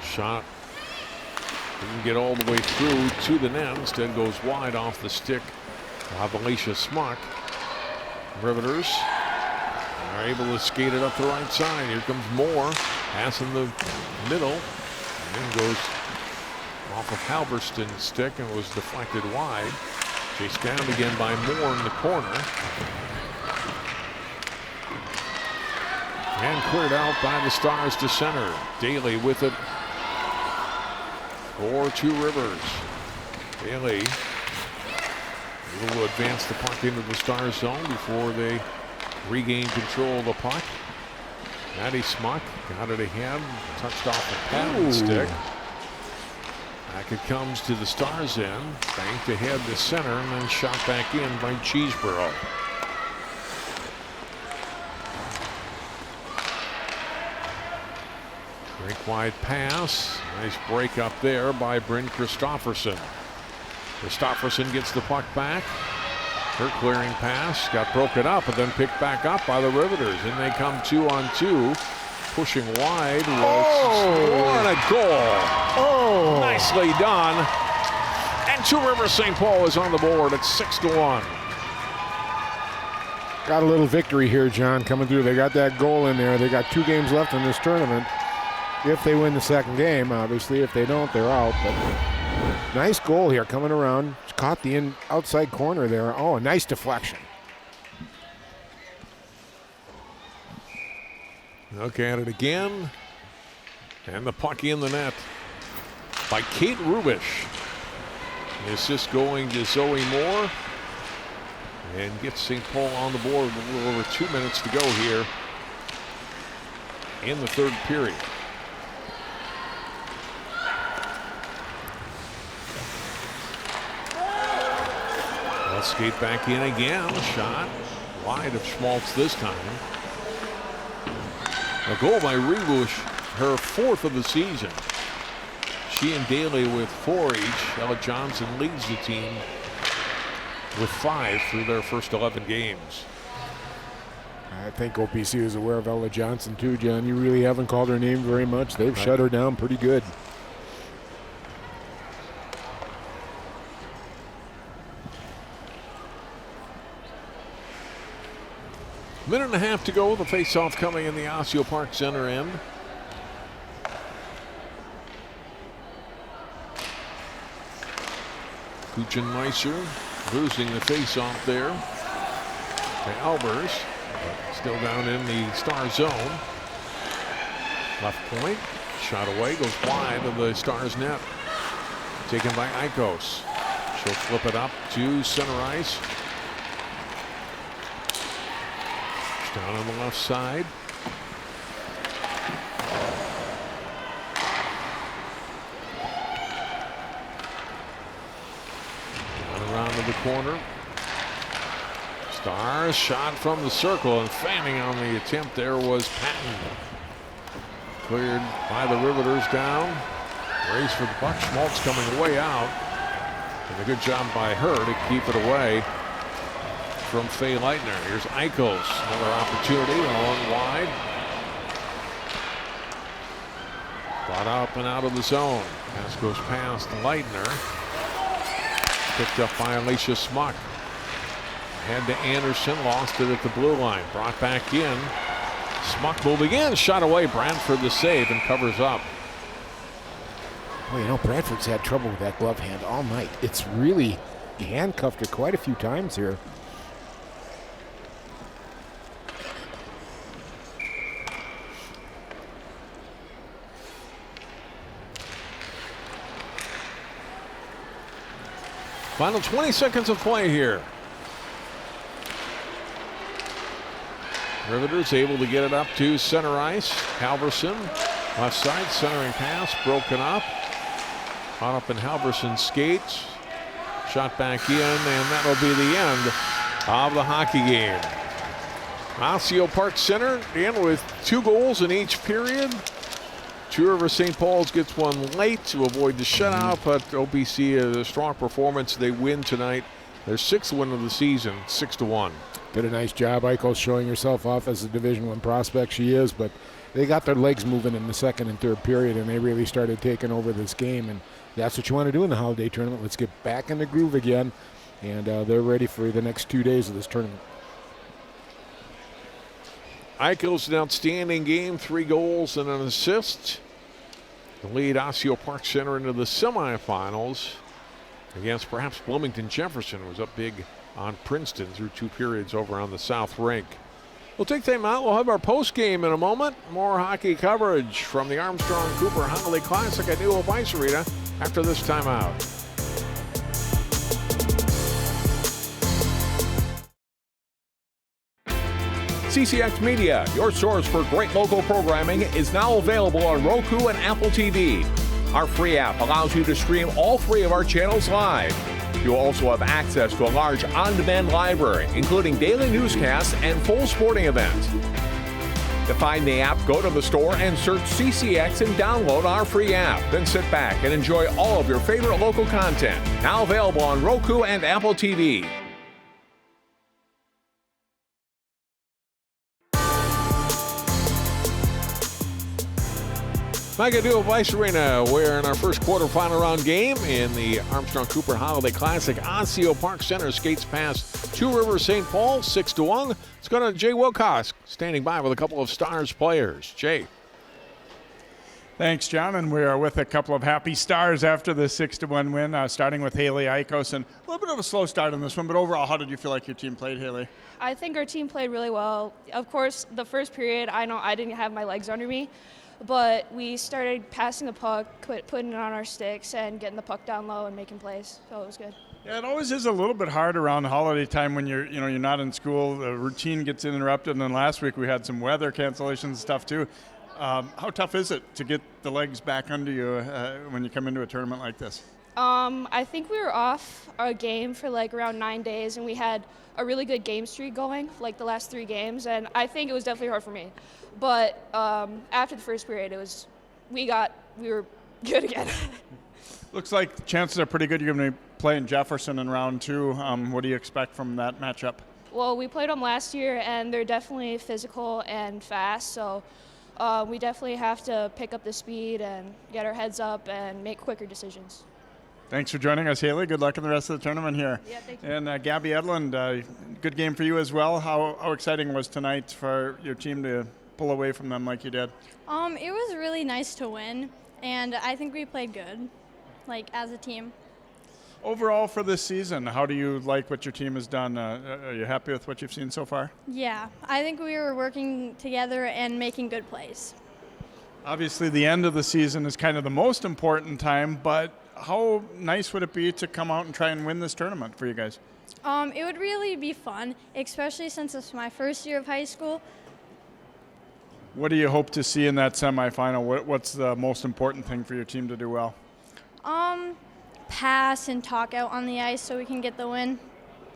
Shot didn't get all the way through to the net. Instead goes wide off the stick of Alicia Smuck. Riveters are able to skate it up the right side. Here comes Moore. Pass in the middle. And then goes off of Halberston's stick and was deflected wide. Chased down again by Moore in the corner. And cleared out by the Stars to center. Daly with it for Two Rivers. Daly able to advance the puck into the Stars zone before they regain control of the puck. Maddie Smuck got it ahead, touched off the paddle stick. Back it comes to the Stars end, banked ahead to center, and then shot back in by Cheeseborough. Break wide pass. Nice break up there by Bryn Christofferson. Christofferson gets the puck back. Her clearing pass got broken up, but then picked back up by the Riveters. And they come 2-on-2. Pushing wide was what a goal. Nicely done. And And Two Rivers St. Paul is on the board at 6-1. Got a little victory here, John, coming through. They got that goal in there. They got 2 games left in this tournament. If they win the second game, obviously. If they don't, they're out. But nice goal here coming around. Caught the outside corner there. Oh, a nice deflection. Look at it again. And the puck in the net by Kate Rubish. The assist going to Zoe Moore. And gets St. Paul on the board with a little over 2 minutes to go here in the third period. They'll skate back in again. Shot wide of Schmaltz this time. A goal by Rubish, her 4th of the season. She and Daly with 4 each. Ella Johnson leads the team with 5 through their first 11 games. I think OPC is aware of Ella Johnson too, John. You really haven't called her name very much. They've shut her down pretty good. Minute and a half to go. The face-off coming in the Osseo Park Center end. Kuchenmeiser losing the face-off there to Albers. Still down in the Star zone. Left point. Shot away. Goes wide of the Stars net. Taken by Eikos. She'll flip it up to center ice. Down on the left side. Down around to the corner. Stars shot from the circle, and fanning on the attempt there was Patton. Cleared by the Riveters down. Race for the puck. Schmaltz coming way out. And a good job by her to keep it away from Faye Leitner. Here's Eikos. Another opportunity along wide. Brought up and out of the zone. Pass goes past Leitner. Picked up by Alicia Smuck. Head to Anderson. Lost it at the blue line. Brought back in. Smuck moving in. Shot away. Brantford the save and covers up. Well, you know, Bradford's had trouble with that glove hand all night. It's really handcuffed her quite a few times here. Final 20 seconds of play here. Riveters able to get it up to center ice. Halverson, left side, centering pass, broken up. Caught up in Halverson's skates. Shot back in, and that'll be the end of the hockey game. Osseo Park Center in with 2 goals in each period. Two Rivers St. Paul's gets one late to avoid the shutout, but OPC a strong performance. They win tonight. Their 6th win of the season, 6-1. Did a nice job. Eikos showing herself off as a Division I prospect she is, but they got their legs moving in the second and third period, and they really started taking over this game, and that's what you want to do in the holiday tournament. Let's get back in the groove again, and they're ready for the next 2 days of this tournament. Eikos, an outstanding game, 3 goals and an assist. To lead Osseo Park Center into the semifinals against perhaps Bloomington Jefferson, who was up big on Princeton through 2 periods over on the South Rink. We'll take time out. We'll have our post game in a moment. More hockey coverage from the Armstrong Cooper Holiday Classic at New Hope Ice Arena after this timeout. CCX Media, your source for great local programming, is now available on Roku and Apple TV. Our free app allows you to stream all 3 of our channels live. You also have access to a large on-demand library, including daily newscasts and full sporting events. To find the app, go to the store and search CCX and download our free app. Then sit back and enjoy all of your favorite local content. Now available on Roku and Apple TV. Mega Duo Vice Arena, where in our first quarterfinal round game in the Armstrong Cooper Holiday Classic, Osseo Park Center skates past Two Rivers St. Paul 6-1. Let's go to Jay Wilcox, standing by with a couple of Stars players. Jay. Thanks, John, and we are with a couple of happy Stars after the 6-1 win, starting with Hailey, Eikos, and a little bit of a slow start on this one, but overall, how did you feel like your team played, Hailey? I think our team played really well. Of course, the first period, I know I didn't have my legs under me, but we started passing the puck, putting it on our sticks, and getting the puck down low and making plays, so it was good. Yeah, it always is a little bit hard around holiday time when you're not in school. The routine gets interrupted, and then last week we had some weather cancellations and stuff too. How tough is it to get the legs back under you when you come into a tournament like this? I think we were off our game for like around 9 days, and we had a really good game streak going, like the last 3 games, and I think it was definitely hard for me. But after the first period, we were good again. Looks like the chances are pretty good you're going to be playing Jefferson in round 2. What do you expect from that matchup? Well, we played them last year, and they're definitely physical and fast, so we definitely have to pick up the speed and get our heads up and make quicker decisions. Thanks for joining us, Hailey. Good luck in the rest of the tournament here. Yeah, thank you. And Gabby Edlund, good game for you as well. How exciting was tonight for your team to pull away from them like you did? It was really nice to win, and I think we played good, as a team. Overall for this season, how do you like what your team has done? Are you happy with what you've seen so far? Yeah, I think we were working together and making good plays. Obviously, the end of the season is kind of the most important time, but how nice would it be to come out and try and win this tournament for you guys? It would really be fun, especially since it's my first year of high school. What do you hope to see in that semifinal? What's the most important thing for your team to do well? Pass and talk out on the ice so we can get the win.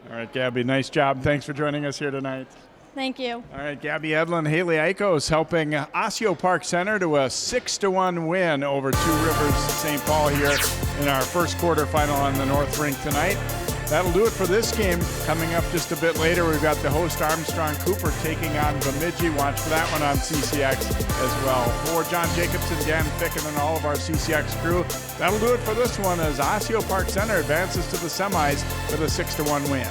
All right, Gabby, nice job. Thanks for joining us here tonight. Thank you. All right, Gabby Edlund, Hailey Eikos helping Osseo Park Center to a 6-1 win over Two Rivers St. Paul here in our first quarterfinal on the North Rink tonight. That'll do it for this game. Coming up just a bit later, we've got the host Armstrong Cooper taking on Bemidji. Watch for that one on CCX as well. For John Jacobson, Dan Ficken, and all of our CCX crew, that'll do it for this one as Osseo Park Center advances to the semis with a 6-1 win.